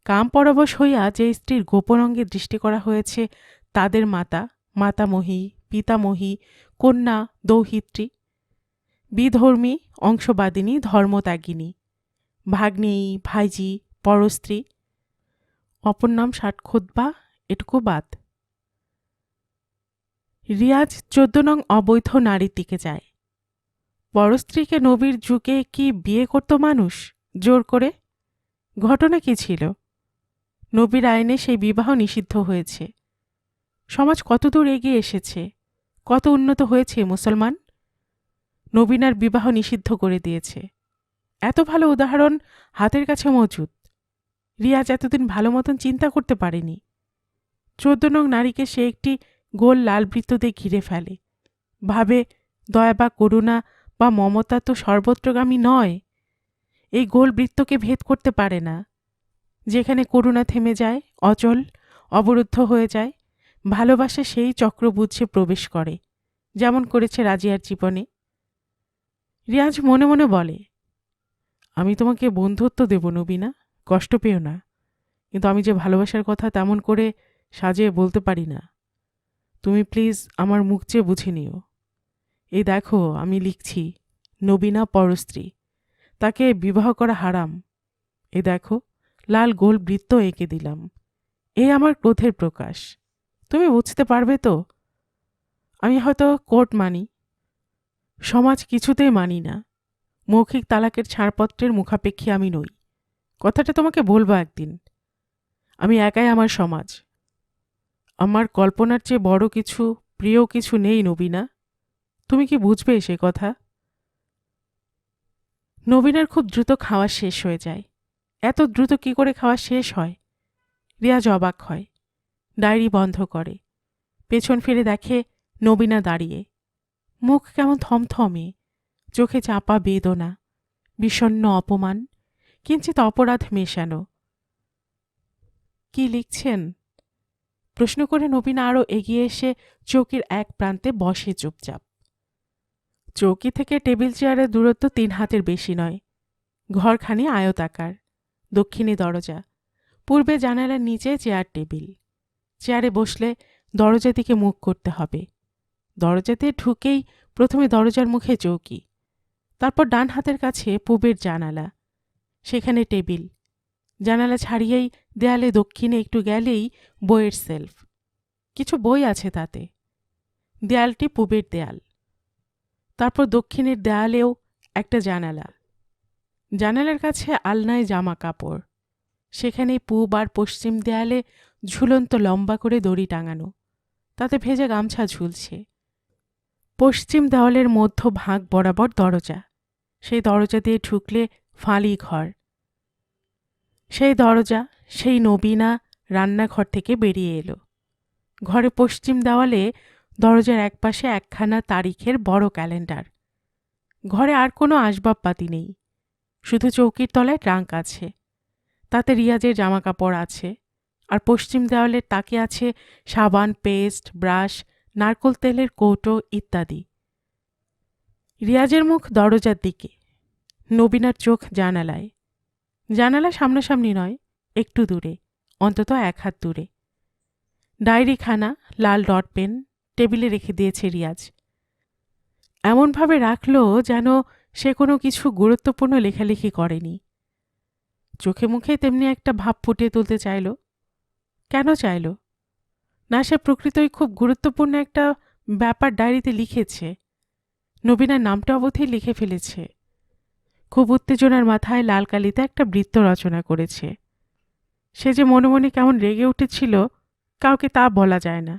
কাম পরবশ হইয়া যে স্ত্রীর গোপন অঙ্গে দৃষ্টি করা হয়েছে, তাদের মাতা, মাতামহী, পিতামহী, কন্যা, দৌহিত্রী। বিধর্মী, অংশবাদিনী, ধর্মত্যাগিনী। ভাগ্নেয়ী, ভাইজি, পরস্ত্রী। অপর নাম ষাটখোদবা, এটুকু বাদ। রিয়াজ 14 নং অবৈধ নারীর দিকে যায়। পরস্ত্রীকে নবীর যুগে কি বিয়ে করত মানুষ জোর করে? ঘটনা কি ছিল? নবীর আইনে সেই বিবাহ নিষিদ্ধ হয়েছে। সমাজ কতদূর এগিয়ে এসেছে, কত উন্নত হয়েছে মুসলমান। নবীনার বিবাহ নিষিদ্ধ করে দিয়েছে। এত ভালো উদাহরণ হাতের কাছে মজুদ। রিয়াজ এতদিন ভালো মতন চিন্তা করতে পারেনি। 14 নং নারীকে সে একটি গোল লাল বৃত্ত দিয়ে ঘিরে ফেলে। ভাবে দয়া বা করুণা বা মমতা তো সর্বত্রগামী নয়, এই গোল বৃত্তকে ভেদ করতে পারে না। যেখানে করুণা থেমে যায়, অচল, অবরুদ্ধ হয়ে যায়, ভালোবাসা সেই চক্রবুঝে প্রবেশ করে, যেমন করেছে রাজিয়ার জীবনে। রিয়াজ মনে মনে বলে, আমি তোমাকে বন্ধুত্ব দেব নবীনা, কষ্ট পেও না, কিন্তু আমি যে ভালোবাসার কথা তেমন করে সাজিয়ে বলতে পারি না। তুমি প্লিজ আমার মুখ চেয়ে বুঝে নিও। এই দেখো আমি লিখছি, নবীনা পরস্ত্রী, তাকে বিবাহ করা হারাম। এই দেখো লাল গোল বৃত্ত এঁকে দিলাম, এই আমার ক্রোধের প্রকাশ। তুমি বুঝতে পারবে তো? আমি হয়তো কোর্ট মানি, সমাজ কিছুতেই মানি না। মৌখিক তালাকের ছাড়পত্রের মুখাপেক্ষী আমি নই। কথাটা তোমাকে বলবো একদিন। আমি একাই আমার সমাজ। আমার কল্পনার চেয়ে বড় কিছু, প্রিয় কিছু নেই নবীনা। তুমি কি বুঝবে সে কথা? নবীনার খুব দ্রুত খাওয়া শেষ হয়ে যায়। এত দ্রুত কি করে খাওয়া শেষ হয়? রিয়াজ অবাক হয়, ডায়েরি বন্ধ করে, পেছন ফিরে দেখে নবীনা দাঁড়িয়ে। মুখ কেমন থমথমে, চোখে চাপা বেদনা, বিষণ্ণ অপমান, কিঞ্চিত অপরাধ মেশানো। কি লিখছেন? প্রশ্ন করে নবীনা আরও এগিয়ে এসে চৌকির এক প্রান্তে বসে চুপচাপ। চৌকি থেকে টেবিল চেয়ারের দূরত্ব 3 হাতের বেশি নয়। ঘরখানি আয়তাকার, দক্ষিণে দরজা, পূর্বে জানালার নিচে চেয়ার টেবিল। চেয়ারে বসলে দরজা দিকে মুখ করতে হবে। দরজাতে ঢুকেই প্রথমে দরজার মুখে চৌকি, তারপর ডান হাতের কাছে পূবের জানালা, সেখানে টেবিল। জানালা ছাড়িয়েই দেয়ালে দক্ষিণে একটু গেলেই বইয়ের সেলফ, কিছু বই আছে তাতে। দেয়ালটি পূবের দেয়াল। তারপর দক্ষিণের দেয়ালেও একটা জানালা। জানালার কাছে আলনায় জামা কাপড়, সেখানে পূব আর পশ্চিম দেয়ালে ঝুলন্ত লম্বা করে দড়ি টাঙানো, তাতে ভেজা গামছা ঝুলছে। পশ্চিম দেওয়ালের মধ্য ভাগ বরাবর দরজা, সেই দরজা দিয়ে ঢুকলে ফালি ঘর। সেই দরজা, সেই নবীনা রান্নাঘর থেকে বেরিয়ে এলো। ঘরে পশ্চিম দেওয়ালে দরজার একপাশে একখানা তারিখের বড় ক্যালেন্ডার। ঘরে আর কোনো আসবাবপাতি নেই, শুধু চৌকির তলায় ট্রাঙ্ক আছে, তাতে রিয়াজের জামাকাপড় আছে, আর পশ্চিম দেওয়ালের তাকে আছে সাবান, পেস্ট, ব্রাশ, নারকোল তেলের কৌটো ইত্যাদি। রিয়াজের মুখ দরজার দিকে, নবীনার চোখ জানালায়। জানালা সামনাসামনি নয়, একটু দূরে, অন্তত 1 হাত দূরে। ডায়েরিখানা, লাল ডট পেন টেবিলে রেখে দিয়েছে রিয়াজ। এমনভাবে রাখল যেন সে কোনো কিছু গুরুত্বপূর্ণ লেখালেখি করেনি। চোখে মুখে তেমনি একটা ভাব ফুটিয়ে তুলতে চাইল। কেন চাইল? না, সে প্রকৃতই খুব গুরুত্বপূর্ণ একটা ব্যাপার ডায়েরিতে লিখেছে। নবীনার নামটা অবধি লিখে ফেলেছে। খুব উত্তেজনার মাথায় লাল কালিতে একটা বৃত্ত রচনা করেছে। সে যে মনে মনে কেমন রেগে উঠেছিল, কাউকে তা বলা যায় না,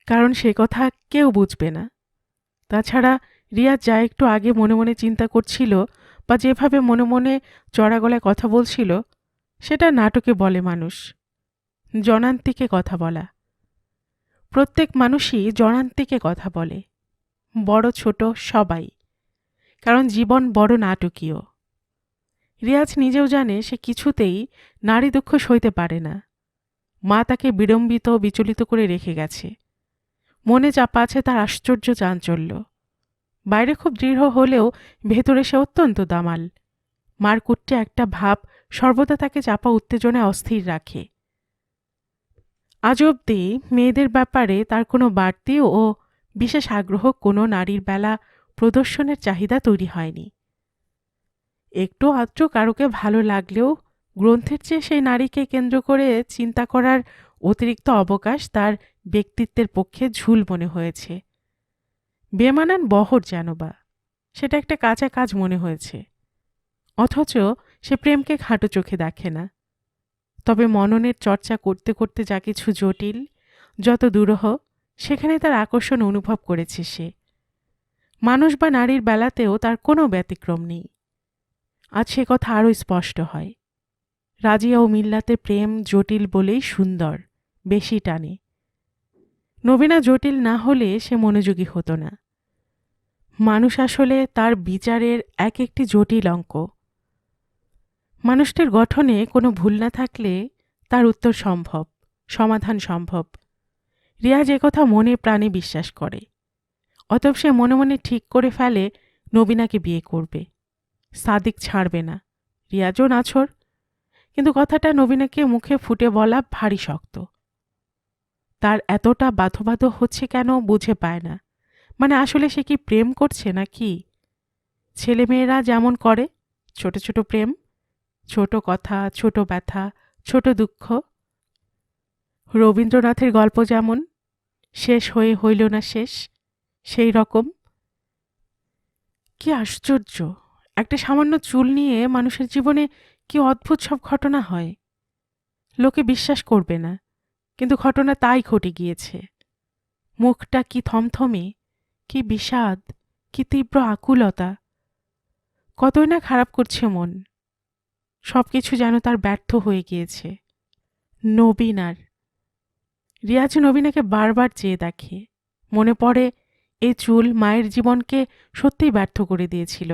কারণ সে কথা কেউ বুঝবে না। তাছাড়া রিয়াজ যা একটু আগে মনে মনে চিন্তা করছিল বা যেভাবে মনে মনে চড়া গলায় কথা বলছিল, সেটা নাটকে বলে মানুষ, জনান্তিকে কথা বলা। প্রত্যেক মানুষই জনান্তিকে কথা বলে, বড় ছোট সবাই, কারণ জীবন বড় নাটকীয়। রিয়াজ নিজেও জানে সে কিছুতেই নারী দুঃখ সইতে পারে না। মা তাকে বিড়ম্বিত বিচলিত করে রেখে গেছে। মনে চাপা আছে তার আশ্চর্য চাঞ্চল্য। বাইরে খুব দৃঢ় হলেও ভেতরে সে অত্যন্ত দামাল। মার কুট্টে একটা ভাব সর্বদা তাকে চাপা উত্তেজনায় অস্থির রাখে। আজ অবধি মেয়েদের ব্যাপারে তার কোনো বাড়তি ও বিশেষ আগ্রহ কোনো নারীর বেলা প্রদর্শনের চাহিদা তৈরি হয়নি। একটু আধটু কারোকে ভালো লাগলেও গ্রন্থের চেয়ে সেই নারীকে কেন্দ্র করে চিন্তা করার অতিরিক্ত অবকাশ তার ব্যক্তিত্বের পক্ষে ঝুল মনে হয়েছে। বেমানান বহর যেন বা, সেটা একটা কাঁচা কাজ মনে হয়েছে। অথচ সে প্রেমকে খাটো চোখে দেখে না। তবে মননের চর্চা করতে করতে যা কিছু জটিল, যত দুরূহ, সেখানে তার আকর্ষণ অনুভব করেছে সে। মানুষ বা নারীর বেলাতেও তার কোনো ব্যতিক্রম নেই। আজ সে কথা আরও স্পষ্ট হয়। রাজিয়া ও মিল্লাতের প্রেম জটিল বলেই সুন্দর, বেশি টানে। নবীনা জটিল না হলে সে মনোযোগী হতো না। মানুষ আসলে তার বিচারের এক একটি জটিল অঙ্ক। মানুষটির গঠনে কোনো ভুল না থাকলে তার উত্তর সম্ভব, সমাধান সম্ভব। রিয়াজ একথা মনে প্রাণে বিশ্বাস করে। অতএব সে মনে মনে ঠিক করে ফেলে নবীনাকে বিয়ে করবে। সাদিক ছাড়বে না। রিয়াজও নাছোড়, কিন্তু কথাটা নবীনাকে মুখে ফুটে বলা ভারী শক্ত। তার এতটা বাধো হচ্ছে কেন বুঝে পায় না। মানে আসলে সে কি প্রেম করছে নাকি? ছেলেমেয়েরা যেমন করে, ছোট ছোট প্রেম, ছোট কথা, ছোট ব্যথা, ছোট দুঃখ। রবীন্দ্রনাথের গল্প যেমন শেষ হয়ে হইল না শেষ, সেই রকম। কি আশ্চর্য! একটা সামান্য চুল নিয়ে মানুষের জীবনে কি অদ্ভুত সব ঘটনা হয়। লোকে বিশ্বাস করবে না, কিন্তু ঘটনা তাই ঘটে গিয়েছে। মুখটা কি থমথমে, কি বিষাদ, কি তীব্র আকুলতা। কতই না খারাপ করছে মন। সবকিছু যেন তার ব্যর্থ হয়ে গিয়েছে। নবীনার। রিয়াজ নবীনাকে বারবার চেয়ে দেখে। মনে পড়ে এই চুল মায়ের জীবনকে সত্যিই ব্যর্থ করে দিয়েছিল।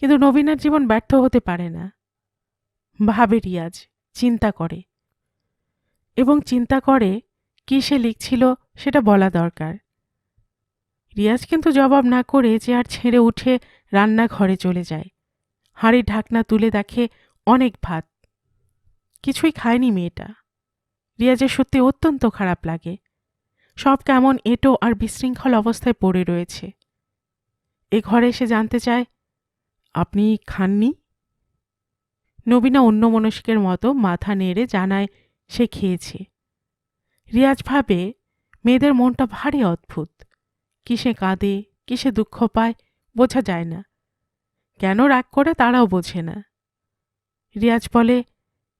কিন্তু নবীনার জীবন ব্যর্থ হতে পারে না। ভাবে রিয়াজ, চিন্তা করে। এবং চিন্তা করে কি সে লিখছিল সেটা বলা দরকার। রিয়াজ কিন্তু জবাব না করে চেয়ার ছেড়ে উঠে রান্নাঘরে চলে যায়। হাঁড়ির ঢাকনা তুলে দেখে অনেক ভাত। কিছুই খায়নি মেয়েটা। রিয়াজের সত্যি অত্যন্ত খারাপ লাগে। সব কেমন এঁটো আর বিশৃঙ্খল অবস্থায় পড়ে রয়েছে। এ ঘরে এসে জানতে চায়, আপনি খাননি? নবীনা অন্যমনস্কের মতো মাথা নেড়ে জানায় সে খেয়েছে। রিয়াজ ভাবে মেয়েদের মনটা ভারী অদ্ভুত। কিসে কাঁদে, কিসে দুঃখ পায় বোঝা যায় না। কেন রাগ করে তারাও বোঝে না। রিয়াজ বলে,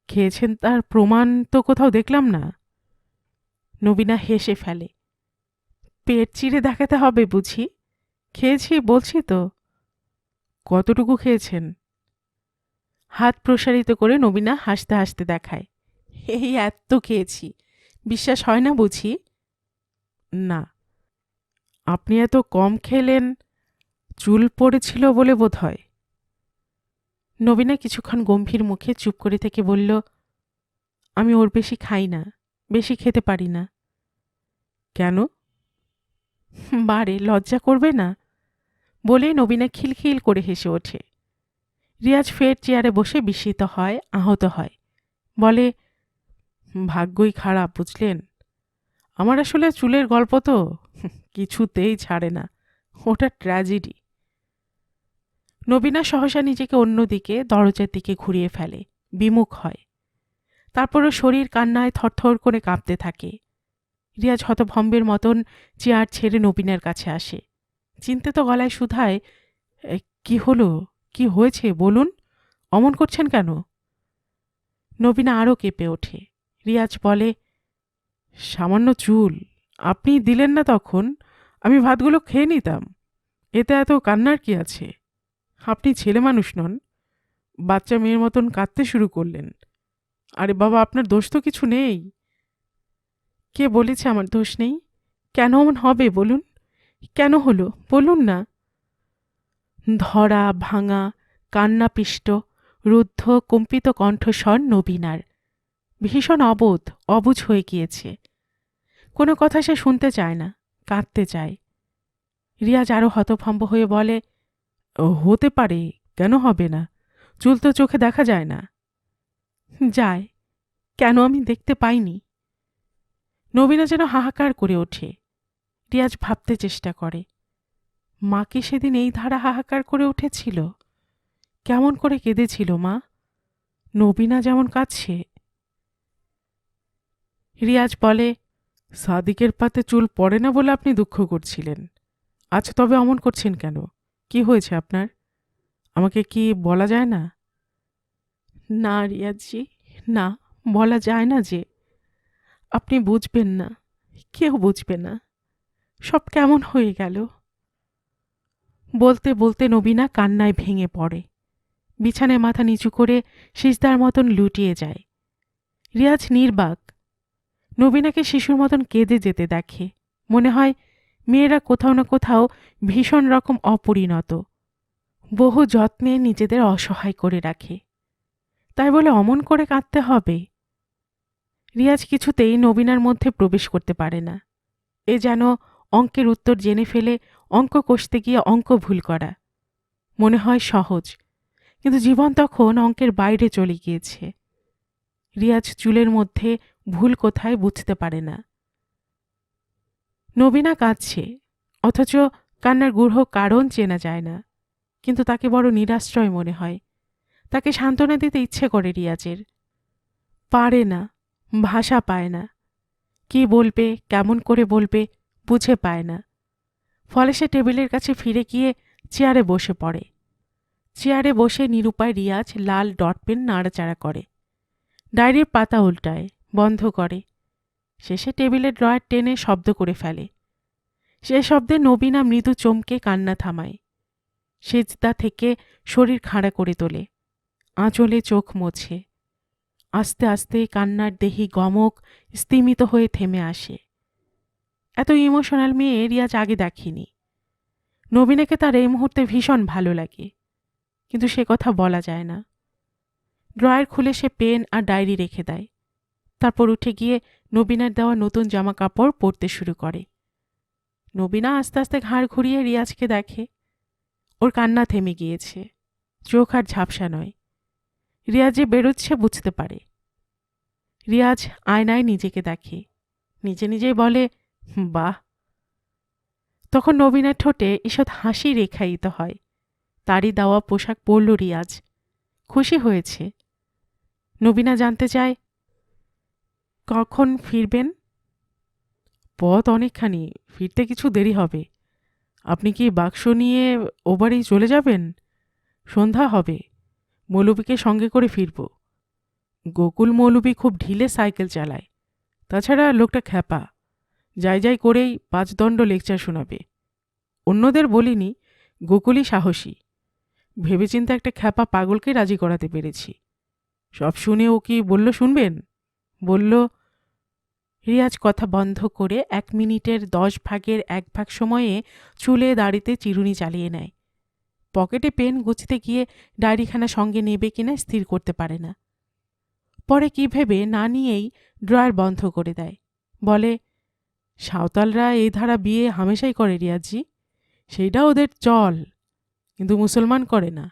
খেয়েছেন তার প্রমাণ তো কোথাও দেখলাম না। নবীনা হেসে ফেলে। পেট চিরে দেখাতে হবে বুঝি? খেয়েছি বলছি তো। কতটুকু খেয়েছেন? হাত প্রসারিত করে নবীনা হাসতে হাসতে দেখায়। এই এত খেয়েছি, বিশ্বাস হয় না বুঝি? না। আপনি এত কম খেলেন, চুল পড়েছিল বলে বোধ হয়। নবীনা কিছুক্ষণ গম্ভীর মুখে চুপ করে থেকে বলল, আমি ওর বেশি খাই না, বেশি খেতে পারি না। কেন? বারে লজ্জা করবে না? বলে নবীনা খিলখিল করে হেসে ওঠে। রিয়াজ ফের চেয়ারে বসে বিস্মিত হয়, আহত হয়। বলে, ভাগ্যই খারাপ বুঝলেন। আমার আসলে চুলের গল্প তো কিছুতেই ছাড়ে না। ওটা ট্র্যাজেডি। নবীনা সহসা নিজেকে অন্যদিকে দরজার দিকে ঘুরিয়ে ফেলে, বিমুখ হয়। তারপরও শরীর কান্নায় থরথর করে কাঁপতে থাকে। রিয়াজ হতভম্বের মতন চেয়ার ছেড়ে নবীনের কাছে আসে। চিন্তিত গলায় শুধায়, কি হলো, কি হয়েছে বলুন, অমন করছেন কেন? নবীনা আরও কেঁপে ওঠে। রিয়াজ বলে, সামান্য চুল, আপনি দিলেন না তখন, আমি ভাতগুলো খেয়ে নিতাম। এতে এত কান্নার কি আছে? আপনি ছেলে মানুষ নন, বাচ্চা মেয়ের মতন কাঁদতে শুরু করলেন। আরে বাবা, আপনার দোষ তো কিছু নেই। কে বলেছে আমার দোষ নেই? কেন এমন হবে বলুন? কেন হলো বলুন না? ধরা ভাঙা, কান্নাপিষ্ট, রুদ্ধ কম্পিত কণ্ঠস্বর নবীনার। ভীষণ অবুঝ হয়ে গিয়েছে। কোনো কথা সে শুনতে চায় না, কাঁদতে চায়। রিয়াজ আরও হতভম্ব হয়ে বলে, হতে পারে, কেন হবে না? চুল তো চোখে দেখা যায় না। যায়, কেন আমি দেখতে পাইনি? নবীনা যেন হাহাকার করে ওঠে। রিয়াজ ভাবতে চেষ্টা করে, মা কি সেদিন এই ধারা হাহাকার করে উঠেছিল? কেমন করে কেঁদেছিল মা? নবীনা যেমন কাঁদছে। রিয়াজ বলে, সাদিকের পাতে চুল পড়ে না বলে আপনি দুঃখ করছিলেন। আজ তবে অমন করছেন কেন? কি হয়েছে আপনার? আমাকে কি বলা যায় না? না রিয়াজি, না, বলা যায় না যে। আপনি বুঝবেন না, কেউ বুঝবে না। সব কেমন হয়ে গেল। বলতে বলতে নবীনা কান্নায় ভেঙে পড়ে। বিছানায় মাথা নিচু করে সিজদার মতন লুটিয়ে যায়। রিয়াজ নির্বাক। নবীনাকে শিশুর মতন কেঁদে যেতে দেখে। মনে হয় মেয়েরা কোথাও না কোথাও ভীষণ রকম অপরিণত, বহু যত্নে নিজেদের অসহায় করে রাখে। তাই বলে অমন করে কাঁদতে হবে? রিয়াজ কিছুতেই নবীনার মধ্যে প্রবেশ করতে পারে না। এ যেন অঙ্কের উত্তর জেনে ফেলে অঙ্ক কষতে গিয়ে অঙ্ক ভুল করা। মনে হয় সহজ, কিন্তু জীবন তখন অঙ্কের বাইরে চলে গিয়েছে। রিয়াজ চুলের মধ্যে ভুল কোথায় বুঝতে পারে না। নবীনা কাঁদছে, অথচ কান্নার গূঢ় কারণ চেনা যায় না। কিন্তু তাকে বড় নিরাশ্রয় মনে হয়। তাকে সান্ত্বনা দিতে ইচ্ছে করে রিয়াজের। পারে না, ভাষা পায় না। কি বলবে, কেমন করে বলবে, বুঝে পায় না। ফলে সে টেবিলের কাছে ফিরে গিয়ে চেয়ারে বসে পড়ে। চেয়ারে বসে নিরুপায় রিয়াজ লাল ডট পেন নাড়াচাড়া করে, ডায়েরির পাতা উল্টায়, বন্ধ করে। শেষে টেবিলের ড্রয়ার টেনে শব্দ করে ফেলে। সে শব্দে নবীনা মৃদু চমকে কান্না থামায়। সেজদা থেকে শরীর খাড়া করে তোলে, আঁচলে চোখ মোছে। আস্তে আস্তে কান্নার দেহি গমক স্তিমিত হয়ে থেমে আসে। এত ইমোশনাল মেয়ে রিয়াজ আগে দেখিনি। নবীনাকে তার এই মুহূর্তে ভীষণ ভালো লাগে, কিন্তু সে কথা বলা যায় না। ড্রয়ার খুলে সে পেন আর ডায়েরি রেখে দেয়। তারপর উঠে গিয়ে নবীনার দেওয়া নতুন জামা কাপড় পরতে শুরু করে। নবীনা আস্তে আস্তে ঘাড় ঘুরিয়ে রিয়াজকে দেখে। ওর কান্না থেমে গিয়েছে, চোখ আর ঝাপসা নয়। রিয়াজ যে বেরোচ্ছে বুঝতে পারে। রিয়াজ আয়নায় নিজেকে দেখে, নিজে নিজেই বলে, বাহ। তখন নবীনার ঠোঁটে ঈষৎ হাসি রেখায়িত হয়। তারই দেওয়া পোশাক পরল রিয়াজ, খুশি হয়েছে। নবীনা জানতে চায়, কখন ফিরবেন? পথ অনেকখানি, ফিরতে কিছু দেরি হবে। আপনি কি বাক্স নিয়ে ও বাড়ি চলে যাবেন? সন্ধ্যা হবে, মৌলবীকে সঙ্গে করে ফিরব। গোকুল মৌলবী খুব ঢিলে সাইকেল চালায়, তাছাড়া লোকটা খ্যাপা, যাই যাই করেই 5 দণ্ড লেকচার শোনাবে। অন্যদের বলিনি, গোকুলই সাহসী। ভেবেচিন্তে একটা খ্যাপা পাগলকে রাজি করাতে পেরেছি। সব শুনে ও কি বলল শুনবেন? বলল। রিয়াজ কথা বন্ধ করে 1 মিনিটের 10 ভাগের 1 ভাগ সময়ে চুলে দাড়িতে চিরুনি চালিয়ে নেয়। পকেটে পেন গুছতে গিয়ে ডায়েরিখানা সঙ্গে নেবে কিনা স্থির করতে পারে না। পরে কি ভেবে না নিয়েই ড্রয়ার বন্ধ করে দেয়। বলে, সাঁওতালরা এই ধারা বিয়ে হামেশাই করে রিয়াজি, সেইটা ওদের চল, কিন্তু মুসলমান করে না।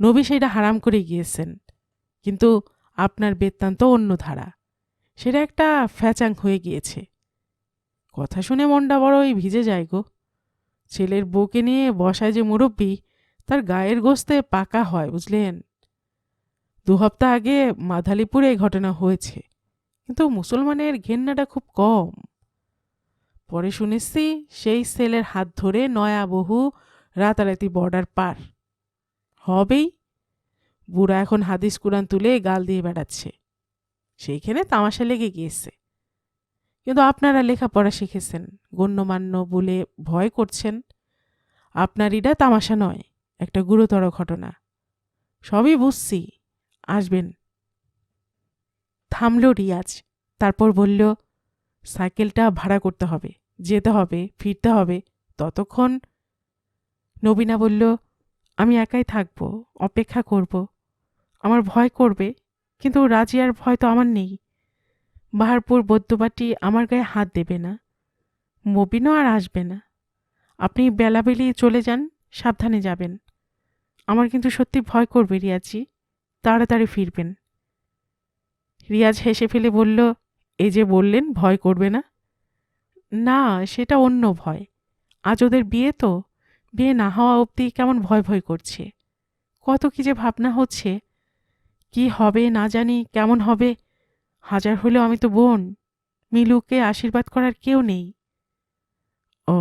নবী সেইটা হারাম করে গিয়েছেন, কিন্তু আপনার বেত্তান্ত অন্য ধারা, সেটা একটা ফ্যাচাং হয়ে গিয়েছে। কথা শুনে মনটা বড়ই ভিজে যায় গো। ছেলের বউকে নিয়ে বসায় যে মুরব্বী, তার গায়ের গোস্তে পাকা হয় বুঝলেন। 2 সপ্তাহ আগে মাধালিপুরে এই ঘটনা হয়েছে, কিন্তু মুসলমানের ঘেন্নাটা খুব কম। পরে শুনেছি সেই ছেলের হাত ধরে নয়া বহু রাতারাতি বর্ডার পার হবেই। বুড়া এখন হাদিস কুরআন তুলে গাল দিয়ে বেড়াচ্ছে, সেইখানে তামাশা লেগে গিয়েছে। কিন্তু আপনারা লেখাপড়া শিখেছেন, গণ্যমান্য বলে ভয় করছেন। আপনার এটা তামাশা নয়, একটা গুরুতর ঘটনা। সবই বুঝছি, আসবেন। থামল রিয়াজ, তারপর বলল, সাইকেলটা ভাড়া করতে হবে, যেতে হবে, ফিরতে হবে, ততক্ষণ। নবীনা বলল, আমি একাই থাকব, অপেক্ষা করব। আমার ভয় করবে, কিন্তু রাজিয়ার ভয় তো আমার নেই। বাহারপুর বদ্যবাটি আমার গায়ে হাত দেবে না, মবিনও আর আসবে না। আপনি বেলাবেলি চলে যান, সাবধানে যাবেন। আমার কিন্তু সত্যি ভয় করবে রিয়াজি, তাড়াতাড়ি ফিরবেন। রিয়াজ হেসে ফেলে বলল, এই যে বললেন ভয় করবে না। না, সেটা অন্য ভয়। আজ ওদের বিয়ে তো, বিয়ে না হওয়া অবধি কেমন ভয় ভয় করছে। কত কি যে ভাবনা হচ্ছে, কি হবে না জানি, কেমন হবে। হাজার হলেও আমি তো বোন, মিলুকে আশীর্বাদ করার কেউ নেই। ও,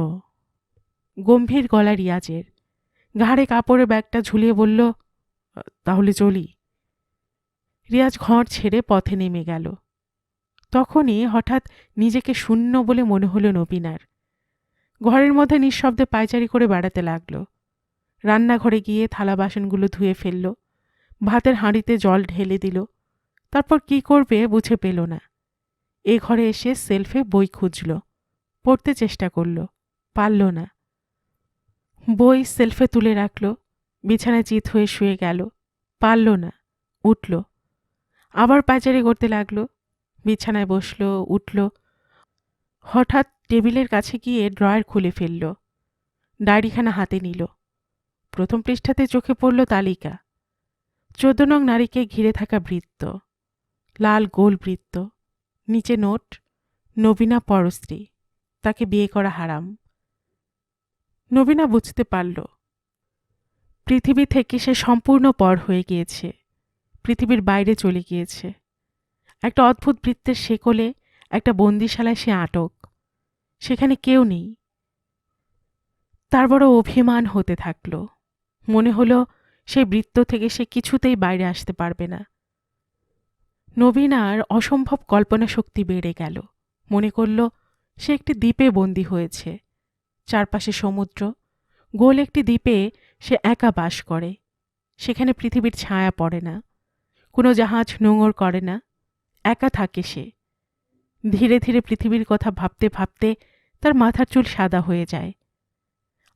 গম্ভীর গলা রিয়াজের। ঘাড়ে কাপড়ের ব্যাগটা ঝুলিয়ে বলল, তাহলে চলি। রিয়াজ ঘর ছেড়ে পথে নেমে গেল। তখনই হঠাৎ নিজেকে শূন্য বলে মনে হলো নবীনার। ঘরের মধ্যে নিঃশব্দে পায়চারি করে বেড়াতে লাগল। রান্নাঘরে গিয়ে থালা বাসনগুলো ধুয়ে ফেলল, ভাতের হাঁড়িতে জল ঢেলে দিল। তারপর কি করবে বুঝে পেল না। এ ঘরে এসে সেলফে বই খুঁজল, পড়তে চেষ্টা করল, পারল না। বই সেলফে তুলে রাখল, বিছানায় চিত হয়ে শুয়ে গেল, পারল না, উঠল। আবার পায়চারি করতে লাগল, বিছানায় বসল, উঠল। হঠাৎ টেবিলের কাছে গিয়ে ড্রয়ার খুলে ফেলল, ডায়েরিখানা হাতে নিল। প্রথম পৃষ্ঠাতে চোখে পড়ল তালিকা। 14 নং নারীকে ঘিরে থাকা বৃত্ত, লাল গোল বৃত্ত, নিচে নোট, নবীনা পরস্ত্রী, তাকে বিয়ে করা হারাম। নবীনা বুঝতে পারল পৃথিবী থেকে সে সম্পূর্ণ পর হয়ে গিয়েছে, পৃথিবীর বাইরে চলে গিয়েছে। একটা অদ্ভুত বৃত্তের শেকলে একটা বন্দিশালায় সে আটক, সেখানে কেউ নেই। তার বড় অভিমান হতে থাকল। মনে হলো সেই বৃত্ত থেকে সে কিছুতেই বাইরে আসতে পারবে না। নবীনার অসম্ভব কল্পনা শক্তি বেড়ে গেল। মনে করল সে একটি দ্বীপে বন্দী হয়েছে, চারপাশে সমুদ্র। গোল একটি দ্বীপে সে একা বাস করে। সেখানে পৃথিবীর ছায়া পড়ে না, কোনো জাহাজ নোঙর করে না, একা থাকে সে। ধীরে ধীরে পৃথিবীর কথা ভাবতে ভাবতে তার মাথার চুল সাদা হয়ে যায়।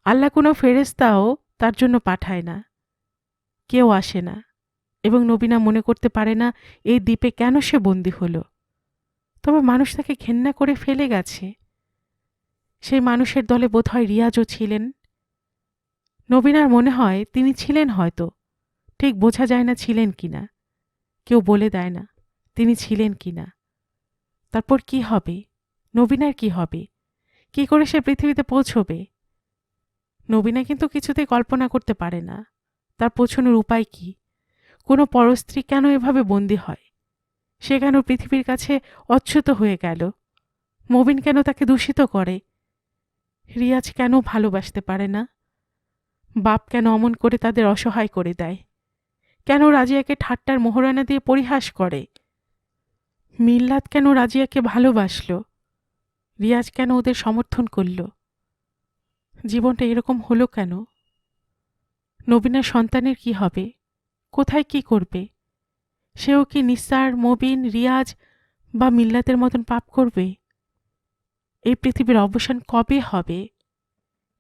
আল্লাহ কোনো ফেরেশতাও তার জন্য পাঠায় না, কেউ আসে না, এবং নবীনা মনে করতে পারে না এই দ্বীপে কেন সে বন্দী হল। তবে মানুষ তাকে ঘেন্না করে ফেলে গেছে। সেই মানুষের দলে বোধহয় রিয়াজও ছিলেন। নবীনার মনে হয় তিনি ছিলেন, হয়তো ঠিক বোঝা যায় না ছিলেন কিনা, কেউ বলে দেয় না তিনি ছিলেন কিনা। তারপর কি হবে? নবীনার কি হবে? কি করে সে পৃথিবীতে পৌঁছবে? নবীনা কিন্তু কিছুতেই কল্পনা করতে পারে না তার পৌঁছানোর উপায় কি। কোনো পরস্ত্রী কেন এভাবে বন্দী হয়? সে কেন পৃথিবীর কাছে অচ্যুত হয়ে গেল? মবিন কেন তাকে দূষিত করে? রিয়াজ কেন ভালোবাসতে পারে না? বাপ কেন অমন করে তাদের অসহায় করে দেয়? কেন রাজিয়াকে ঠাট্টার মোহরানা দিয়ে পরিহাস করে? মিল্লাত কেন রাজিয়াকে ভালোবাসল? রিয়াজ কেন ওদের সমর্থন করল? জীবনটা এরকম হলো কেন? নবীনার সন্তানের কি হবে? কোথায় কি করবে? সেও কি নিসার, মবিন, রিয়াজ বা মিল্লাতের মতন পাপ করবে? এই পৃথিবীর অবসান কবে হবে?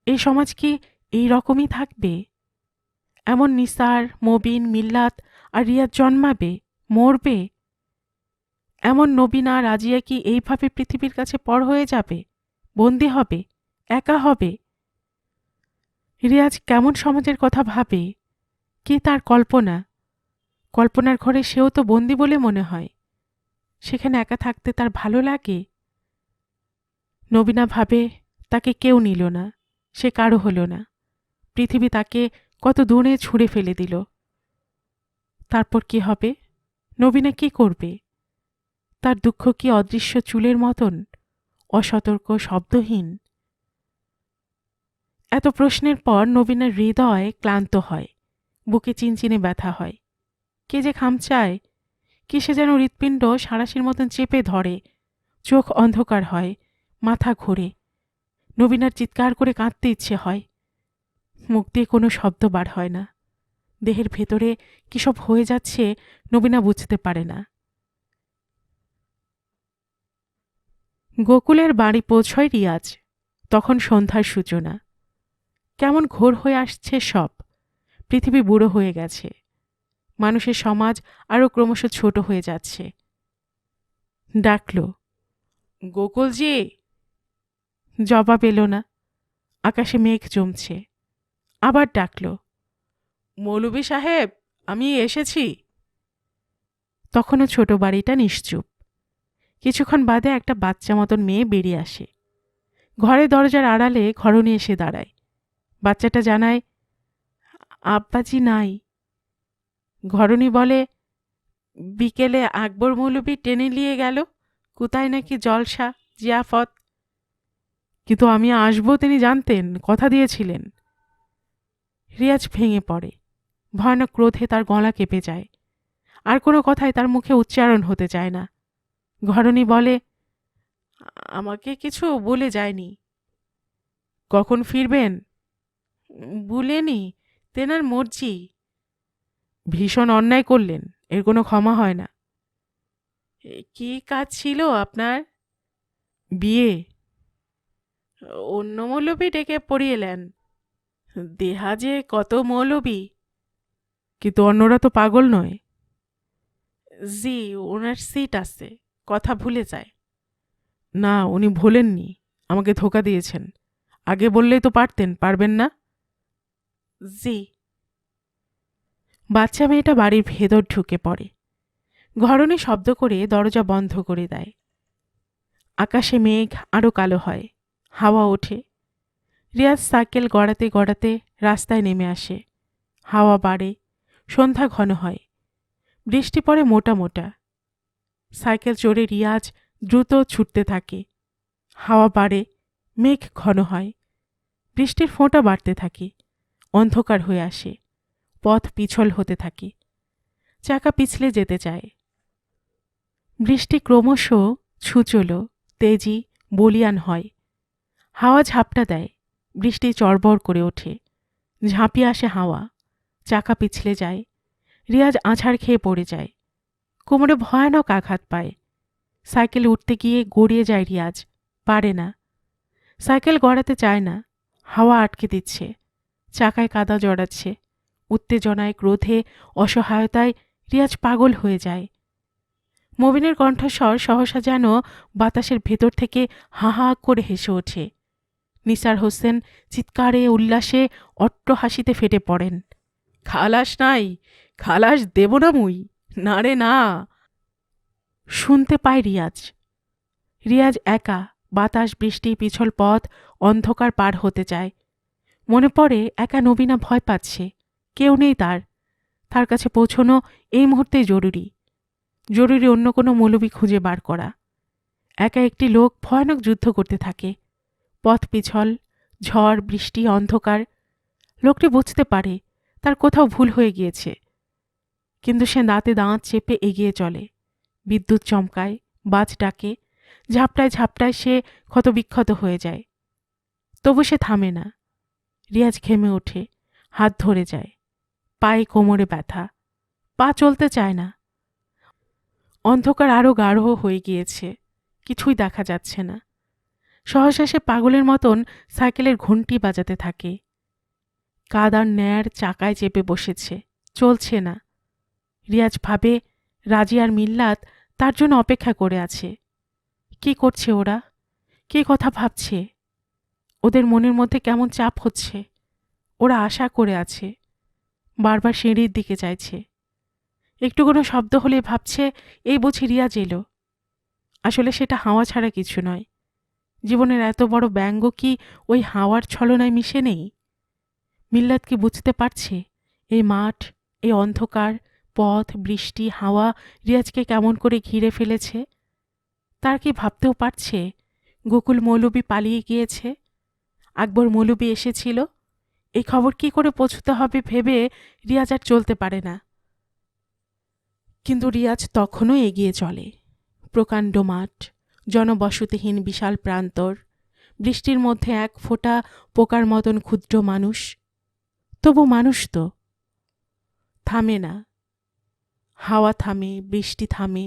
এই সমাজ কি এই রকমই থাকবে? এমন নিসার, মবিন, মিল্লাত আর রিয়াজ জন্মাবে, মরবে? এমন নবীনা, রাজিয়া কি এইভাবে পৃথিবীর কাছে পর হয়ে যাবে, বন্দী হবে, একা হবে? রিয়াজ কেমন সমাজের কথা ভাবে? কি তার কল্পনা? কল্পনার ঘরে সেও তো বন্দী বলে মনে হয়। সেখানে একা থাকতে তার ভালো লাগে? নবীনা ভাবে তাকে কেউ নিল না, সে কারো হল না। পৃথিবী তাকে কত দূরে ছুঁড়ে ফেলে দিল। তারপর কি হবে? নবীনা কি করবে? তার দুঃখ কি অদৃশ্য চুলের মতন, অসতর্ক, শব্দহীন? এত প্রশ্নের পর নবীনার হৃদয় ক্লান্ত হয়, বুকে চিনচিনে ব্যথা হয়। কে যে খামচায়, কিসে যেন হৃৎপিণ্ড সাঁড়াশির মতন চেপে ধরে, চোখ অন্ধকার হয়, মাথা ঘোরে। নবীনার চিৎকার করে কাঁদতে ইচ্ছে হয়, মুখ দিয়ে কোনো শব্দ বার হয় না। দেহের ভেতরে কি সব হয়ে যাচ্ছে নবীনা বুঝতে পারে না। গোকুলের বাড়ি পৌঁছয় রিয়াজ। তখন সন্ধ্যার সূচনা। কেমন ঘোর হয়ে আসছে সব। পৃথিবী বুড়ো হয়ে গেছে, মানুষের সমাজ আরও ক্রমশ ছোট হয়ে যাচ্ছে। ডাকল, গোকুলজি। জবাব এলো না। আকাশে মেঘ জমছে। আবার ডাকল, মৌলভী সাহেব, আমি এসেছি। তখনও ছোট বাড়িটা নিশ্চুপ। কিছুক্ষণ বাদে একটা বাচ্চা মতন মেয়ে বেরিয়ে আসে। ঘরে দরজার আড়ালে ঘরণী এসে দাঁড়ায়। বাচ্চাটা জানায়, আব্বাজি নাই। ঘরণী বলে, বিকেলে আকবর মৌলভী টেনে নিয়ে গেল, কোথায় নাকি জলসা, জিয়াফত। কিন্তু আমি আসবো তিনি জানতেন, কথা দিয়েছিলেন। রিয়াজ ভেঙে পড়ে। ভয়ানক ক্রোধে তার গলা কেঁপে যায়। আর কোনো কথাই তার মুখে উচ্চারণ হতে চায় না। ঘরণী বলে, আমাকে কিছু বলে যায়নি। কখন ফিরবেন? বলেনি, তেনার মর্জি। ভীষণ অন্যায় করলেন, এর কোনো ক্ষমা হয় না। কি কাজ ছিল আপনার? বিয়ে। অন্য মৌলবি ডেকে পড়িয়ে এলেন। দেহাজে কত মৌলবি। কিন্তু অন্যরা তো পাগল নয়। জি, ওনার সিট আছে, কথা ভুলে যায়। না, উনি ভোলেননি, আমাকে ধোকা দিয়েছেন। আগে বললেই তো পারতেন, পারবেন না? জি। বাচ্চা মেয়েটা বাড়ির ভেতর ঢুকে পড়ে। ঘরণী শব্দ করে দরজা বন্ধ করে দেয়। আকাশে মেঘ আরও কালো হয়, হাওয়া ওঠে। রিয়াজ সাইকেল গড়াতে গড়াতে রাস্তায় নেমে আসে। হাওয়া বাড়ে, সন্ধ্যা ঘন হয়, বৃষ্টি পড়ে মোটা মোটা। সাইকেল চড়ে রিয়াজ দ্রুত ছুটতে থাকে। হাওয়া বাড়ে, মেঘ ঘন হয়, বৃষ্টির ফোঁটা বাড়তে থাকে, অন্ধকার হয়ে আসে, পথ পিছল হতে থাকে, চাকা পিছলে যেতে চায়। বৃষ্টি ক্রমশ ছুচলো, তেজি, বলিয়ান হয়। হাওয়া ঝাপটা দেয়, বৃষ্টি চড়বড় করে ওঠে, ঝাঁপিয়ে আসে হাওয়া, চাকা পিছলে যায়। রিয়াজ আছাড় খেয়ে পড়ে যায়, কোমরে ভয়ানক আঘাত পায়। সাইকেল উঠতে গিয়ে গড়িয়ে যায় রিয়াজ, পারে না। সাইকেল গড়াতে চায় না, হাওয়া আটকে দিচ্ছে, চাকায় কাদা জড়াচ্ছে। উত্তেজনায়, ক্রোধে, অসহায়তায় রিয়াজ পাগল হয়ে যায়। মবিনের কণ্ঠস্বর সহসা যেন বাতাসের ভেতর থেকে হা হা করে হেসে ওঠে। নিসার হোসেন চিৎকারে উল্লাসে অট্ট হাসিতে ফেটে পড়েন। খালাস নাই, খালাস দেব না মুই, না রে না। শুনতে পায় রিয়াজ। রিয়াজ একা বাতাস, বৃষ্টি, পিছল পথ, অন্ধকার পার হতে চায়। মনে পড়ে একা নবীনা ভয় পাচ্ছে, কেউ নেই তার। তার কাছে পৌঁছনো এই মুহূর্তেই জরুরি। জরুরি অন্য কোনো মৌলবি খুঁজে বার করা। একা একটি লোক ভয়ানক যুদ্ধ করতে থাকে। পথ পিছল, ঝড়, বৃষ্টি, অন্ধকার। লোকটি বুঝতে পারে তার কোথাও ভুল হয়ে গিয়েছে, কিন্তু সে দাঁতে দাঁত চেপে এগিয়ে চলে। বিদ্যুৎ চমকায়, বাজ ডাকে, ঝাপটায় ঝাপটায় সে ক্ষতবিক্ষত হয়ে যায়। তবু সে থামে না। রিয়াজ ঘেমে ওঠে, হাত ধরে যায়, পায়ে কোমরে ব্যথা, পা চলতে চায় না। অন্ধকার আরও গাঢ় হয়ে গিয়েছে, কিছুই দেখা যাচ্ছে না। সহসা সে পাগলের মতন সাইকেলের ঘণ্টি বাজাতে থাকে। কাদার ন্যার চাকায় চেপে বসেছে, চলছে না। রিয়াজ ভাবে রাজি আর মিল্লাত তার জন্য অপেক্ষা করে আছে। কি করছে ওরা? কি কথা ভাবছে? ওদের মনের মধ্যে কেমন চাপ হচ্ছে? ওরা আশা করে আছে, বারবার সিঁড়ির দিকে চাইছে। একটু কোনো শব্দ হলে ভাবছে এই বুঝি রিয়াজ এলো। আসলে সেটা হাওয়া ছাড়া কিছু নয়। জীবনের এত বড় ব্যঙ্গ কি ওই হাওয়ার ছলনায় মিশে নেই? মিল্লাত কি বুঝতে পারছে এই মাঠ, এই অন্ধকার, পথ, বৃষ্টি, হাওয়া রিয়াজকে কেমন করে ঘিরে ফেলেছে? তার কি ভাবতেও পারছে গোকুল মৌলবি পালিয়ে গিয়েছে, আকবর মৌলবি এসেছিল? এই খবর কি করে পৌঁছতে হবে ভেবে রিয়াজ আর চলতে পারে না। কিন্তু রিয়াজ তখনও এগিয়ে চলে। প্রকাণ্ড মাঠ, জনবসতিহীন বিশাল প্রান্তর, বৃষ্টির মধ্যে এক ফোঁটা পোকার মতন ক্ষুদ্র মানুষ। তবু মানুষ তো। থামে না। হাওয়া থামে, বৃষ্টি থামে,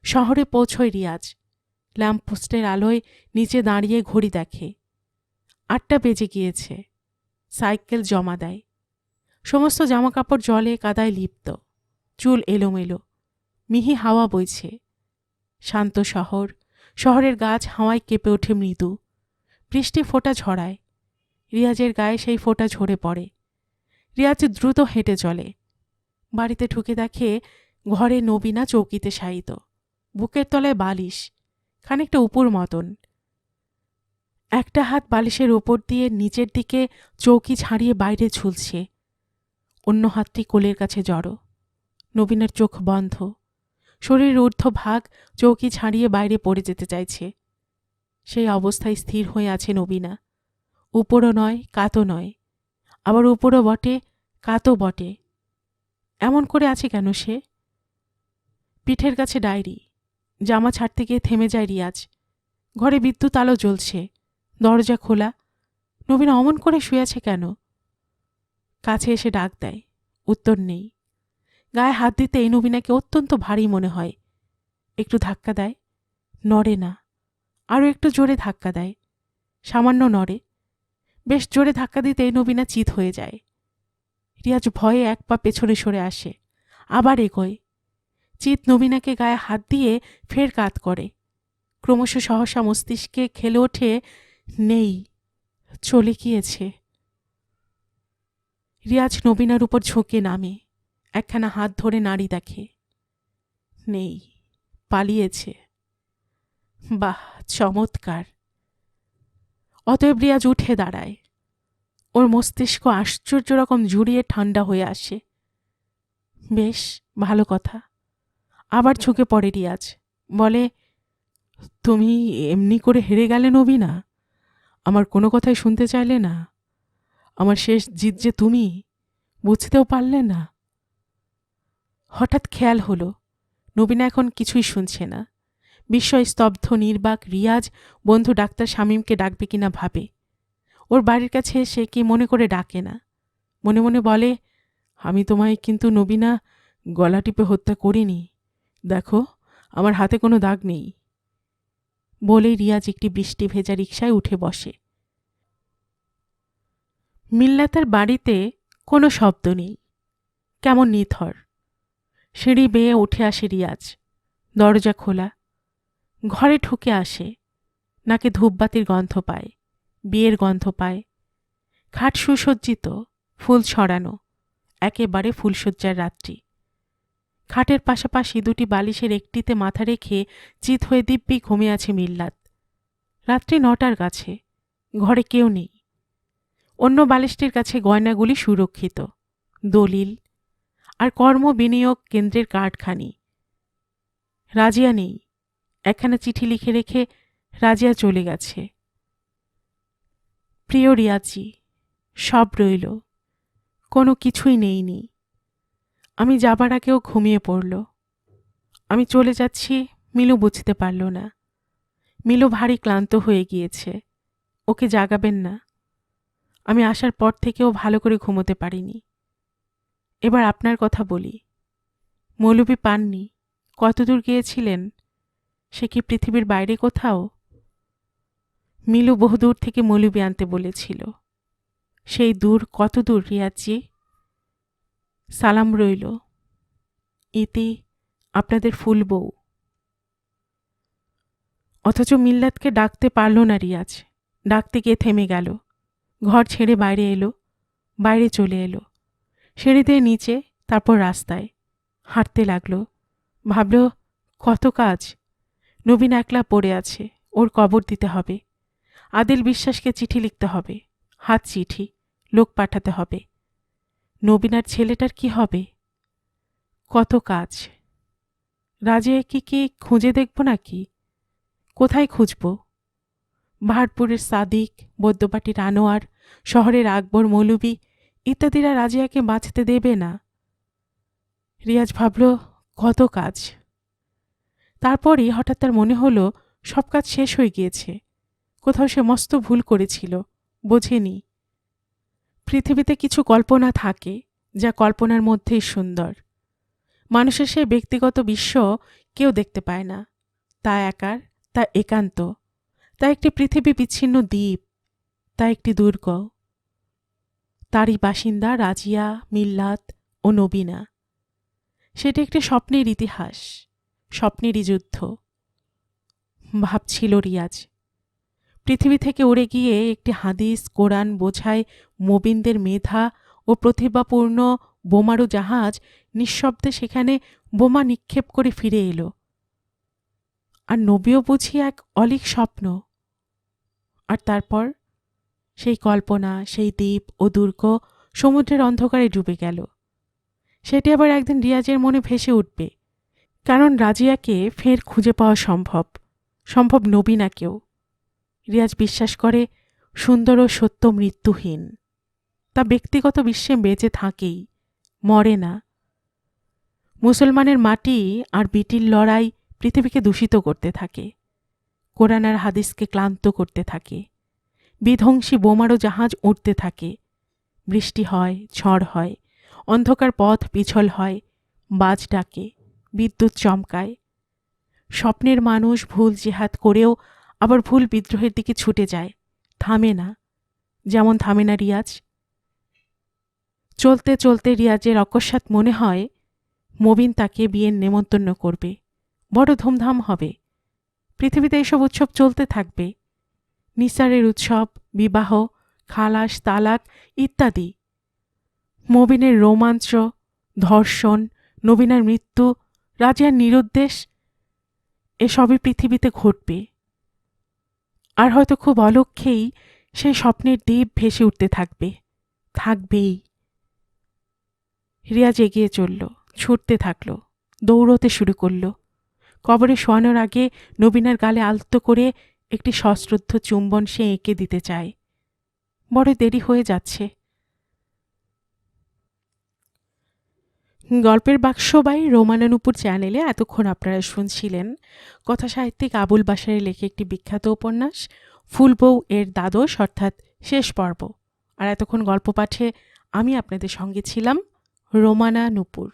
শহরে পৌঁছয় রিয়াজ। ল্যাম্পপোস্টের আলোয় নিচে দাঁড়িয়ে ঘড়ি দেখে, 8টা বেজে গিয়েছে। সাইকেল জমা দেয়। সমস্ত জামাকাপড় জলে কাদায় লিপ্ত, চুল এলোমেলো, মিহি হাওয়া বইছে। শান্ত শহর, শহরের গাছ হাওয়ায় কেঁপে ওঠে মৃদু। বৃষ্টি ফোঁটা ঝরায়, রিয়াজের গায়ে সেই ফোঁটা ঝরে পড়ে। রিয়াজ দ্রুত হেঁটে চলে। বাড়িতে ঢুকে দেখে ঘরে নবীনা চৌকিতে শায়িত, বুকের তলায় বালিশ, খানিকটা উপুর মতন। একটা হাত বালিশের ওপর দিয়ে নিচের দিকে চৌকি ছাড়িয়ে বাইরে ঝুলছে, অন্য হাতটি কোলের কাছে জড়ো। নবীনের চোখ বন্ধ, শরীরের ঊর্ধ্ব ভাগ চৌকি ছাড়িয়ে বাইরে পড়ে যেতে চাইছে। সেই অবস্থায় স্থির হয়ে আছে নবীনা। উপরও নয়, কাতও নয়, আবার উপরও বটে, কাতও বটে। এমন করে আছে কেন সে? পিঠের কাছে ডায়েরি। জামা ছাড়তে গিয়ে থেমে যায় রিয়াজ। ঘরে বিদ্যুৎ আলো জ্বলছে, দরজা খোলা। নবীন অমন করে শুয়ে আছে কেন? কাছে এসে ডাক দেয়, উত্তর নেই। গায়ে হাত দিতেই নবীনাকে অত্যন্ত ভারী মনে হয়। একটু ধাক্কা দেয়, নড়ে না। আরও একটু জোরে ধাক্কা দেয়, সামান্য নড়ে। বেশ জোরে ধাক্কা দিতেই নবীনা চিৎ হয়ে যায়। রিয়াজ ভয়ে এক পা পেছনে সরে আসে, আবার এগোয়। চিৎ নবীনাকে গায়ে হাত দিয়ে ফের কাত করে। ক্রমশ সহসা মস্তিষ্কে খেলে ওঠে, নেই, চলে গিয়েছে। রিয়াজ নবীনার উপর ঝুঁকে নামে, একখানা হাত ধরে নাড়ি দেখে। নেই, পালিয়েছে। বাহ, চমৎকার। অতএব রিয়াজ উঠে দাঁড়ায়। ওর মস্তিষ্ক আশ্চর্য রকম জুড়িয়ে ঠান্ডা হয়ে আসে। বেশ ভালো কথা। আবার ঝুঁকে পড়ে রিয়াজ, বলে, তুমি এমনি করে হেরে গেলে নবীনা? আমার কোনো কথাই শুনতে চাইলে না? আমার শেষ জিত যে তুমি, বুঝতেও পারলে না? হঠাৎ খেয়াল হলো নবীনা এখন কিছুই শুনছে না। বিস্ময় স্তব্ধ নির্বাক রিয়াজ বন্ধু ডাক্তার শামীমকে ডাকবে কিনা ভাবে। ওর বাড়ির কাছে এসে কি মনে করে ডাকে না। মনে মনে বলে, আমি তোমায় কিন্তু নবীনা গলা টিপে হত্যা করিনি। দেখো, আমার হাতে কোনো দাগ নেই। বলেই রিয়াজ একটি বৃষ্টি ভেজা রিকশায় উঠে বসে। মিল্লাতের বাড়িতে কোনো শব্দ নেই, কেমন নিথর। সিঁড়ি বেয়ে উঠে আসে রিয়াজ। দরজা খোলা। ঘরে ঢুকে আসে। নাকে ধূপবাতির গন্ধ পায়, বিয়ের গন্ধ পায়। খাট সুসজ্জিত, ফুল ছড়ানো, একেবারে ফুলশয্যার রাত্রি। খাটের পাশাপাশি দুটি বালিশের একটিতে মাথা রেখে চিত হয়ে দিব্যি ঘুমিয়ে আছে মিল্লাত। রাত্রি 9টার কাছে। ঘরে কেউ নেই। অন্য বালিশটির কাছে গয়নাগুলি সুরক্ষিত, দলিল আর কর্ম বিনিয়োগ কেন্দ্রের কার্ডখানি। রাজিয়া নেই। একখানা চিঠি লিখে রেখে রাজিয়া চলে গেছে। প্রিয় রিয়াজি, সব রইল, কোনো কিছুই নেইনি। আমি যাবার আগেও ঘুমিয়ে পড়ল। আমি চলে যাচ্ছি, মিলু বুঝতে পারল না। মিলু ভারী ক্লান্ত হয়ে গিয়েছে, ওকে জাগাবেন না। আমি আসার পর থেকেও ভালো করে ঘুমোতে পারিনি। এবার আপনার কথা বলি। মৌলবি পাননি? কতদূর গিয়েছিলেন? সে কি পৃথিবীর বাইরে কোথাও? মিলু বহুদূর থেকে মৌলবি আনতে বলেছিল। সেই দূর কত দূর রিয়াজি? সালাম রইল। ইতি, আপনাদের ফুল বউ। অথচ মিল্লাতকে ডাকতে পারল না রিয়াজ। ডাকতে গিয়ে থেমে গেল। ঘর ছেড়ে বাইরে এলো, বাইরে চলে এলো, সিঁড়ি দিয়ে নিচে, তারপর রাস্তায় হাঁটতে লাগলো। ভাবল, কত কাজ। নবীন একলা পড়ে আছে, ওর কবর দিতে হবে। আদিল বিশ্বাসকে চিঠি লিখতে হবে, হাত চিঠি, লোক পাঠাতে হবে। নবীনার ছেলেটার কি হবে? কত কাজ। রাজিয়াকে কি খুঁজে দেখব নাকি? কোথায় খুঁজব? বাহারপুরের সাদিক, বৈদ্যবাটির আনোয়ার, শহরের আকবর মৌলবি ইত্যাদিরা রাজিয়াকে বাঁচতে দেবে না। রিয়াজ ভাবল, কত কাজ। তারপরই হঠাৎ তার মনে হলো সব কাজ শেষ হয়ে গিয়েছে। কোথাও সে মস্ত ভুল করেছিল, বোঝেনি। পৃথিবীতে কিছু কল্পনা থাকে যা কল্পনার মধ্যেই সুন্দর। মানুষের সেই ব্যক্তিগত বিশ্ব কেউ দেখতে পায় না। তা একার, তা একান্ত, তা একটি পৃথিবী বিচ্ছিন্ন দ্বীপ, তা একটি দুর্গ। তারই বাসিন্দা রাজিয়া, মিল্লাত ও নবীনা। সেটি একটি স্বপ্নের ইতিহাস, স্বপ্নেরই যুদ্ধ। ভাবছিল রিয়াজ। পৃথিবী থেকে উড়ে গিয়ে একটি হাদিস কোরআন বোঝায় মোবিনদের মেধা ও প্রতিভাপূর্ণ বোমারু জাহাজ নিঃশব্দে সেখানে বোমা নিক্ষেপ করে ফিরে এলো। আর নবীও বুঝি এক অলীক স্বপ্ন। আর তারপর সেই কল্পনা, সেই দ্বীপ ও দুর্গ সমুদ্রের অন্ধকারে ডুবে গেল। সেটি আবার একদিন রিয়াজের মনে ভেসে উঠবে, কারণ রাজিয়াকে ফের খুঁজে পাওয়া সম্ভব, সম্ভব নবীনাকেও। রিয়াজ বিশ্বাস করে সুন্দর ও সত্য মৃত্যুহীন। তা ব্যক্তিগত বিশ্বে বেঁচে থাকেই, মরে না। মুসলমানের মাটি আর বিটির লড়াই পৃথিবীকে দূষিত করতে থাকে, কোরআন আর হাদিসকে ক্লান্ত করতে থাকে। বিধ্বংসী বোমারও জাহাজ উঠতে থাকে। বৃষ্টি হয়, ঝড় হয়, অন্ধকার পথ পিছল হয়, বাজ ডাকে, বিদ্যুৎ চমকায়। স্বপ্নের মানুষ ভুল জিহাদ করেও আবার ভুল বিদ্রোহের দিকে ছুটে যায়, থামে না। যেমন থামে না রিয়াজ। চলতে চলতে রিয়াজের অকস্মাৎ মনে হয় মবিন তাকে বিয়ের নেমন্তন্ন করবে, বড় ধুমধাম হবে। পৃথিবীতে এসব উৎসব চলতে থাকবে, নিসারের উৎসব, বিবাহ, খালাস, তালাক ইত্যাদি। মবিনের রোমাঞ্চ, ধর্ষণ, নবীনার মৃত্যু, রাজিয়ার নিরুদ্দেশ, এসবই পৃথিবীতে ঘটবে। আর হয়তো খুব অলক্ষ্যেই সেই স্বপ্নের দ্বীপ ভেসে উঠতে থাকবে, থাকবেই। রিয়াজ এগিয়ে চলল, ছুটতে থাকল, দৌড়তে শুরু করল। কবরে শোয়ানোর আগে নবীনার গালে আলতো করে একটি সশ্রদ্ধ চুম্বন সে এঁকে দিতে চায়। বড় দেরি হয়ে যাচ্ছে। গল্পের বাক্সবাই রোমানানুপুর চ্যানেলে এতক্ষণ আপনারা শুনছিলেন কথাসাহিত্যিক আবুল বাশারের লেখা একটি বিখ্যাত উপন্যাস ফুলবউ এর দ্বাদশ অর্থাৎ শেষ পর্ব। আর এতক্ষণ গল্প পাঠে আমি আপনাদের সঙ্গে ছিলাম রোমানা নুপুর।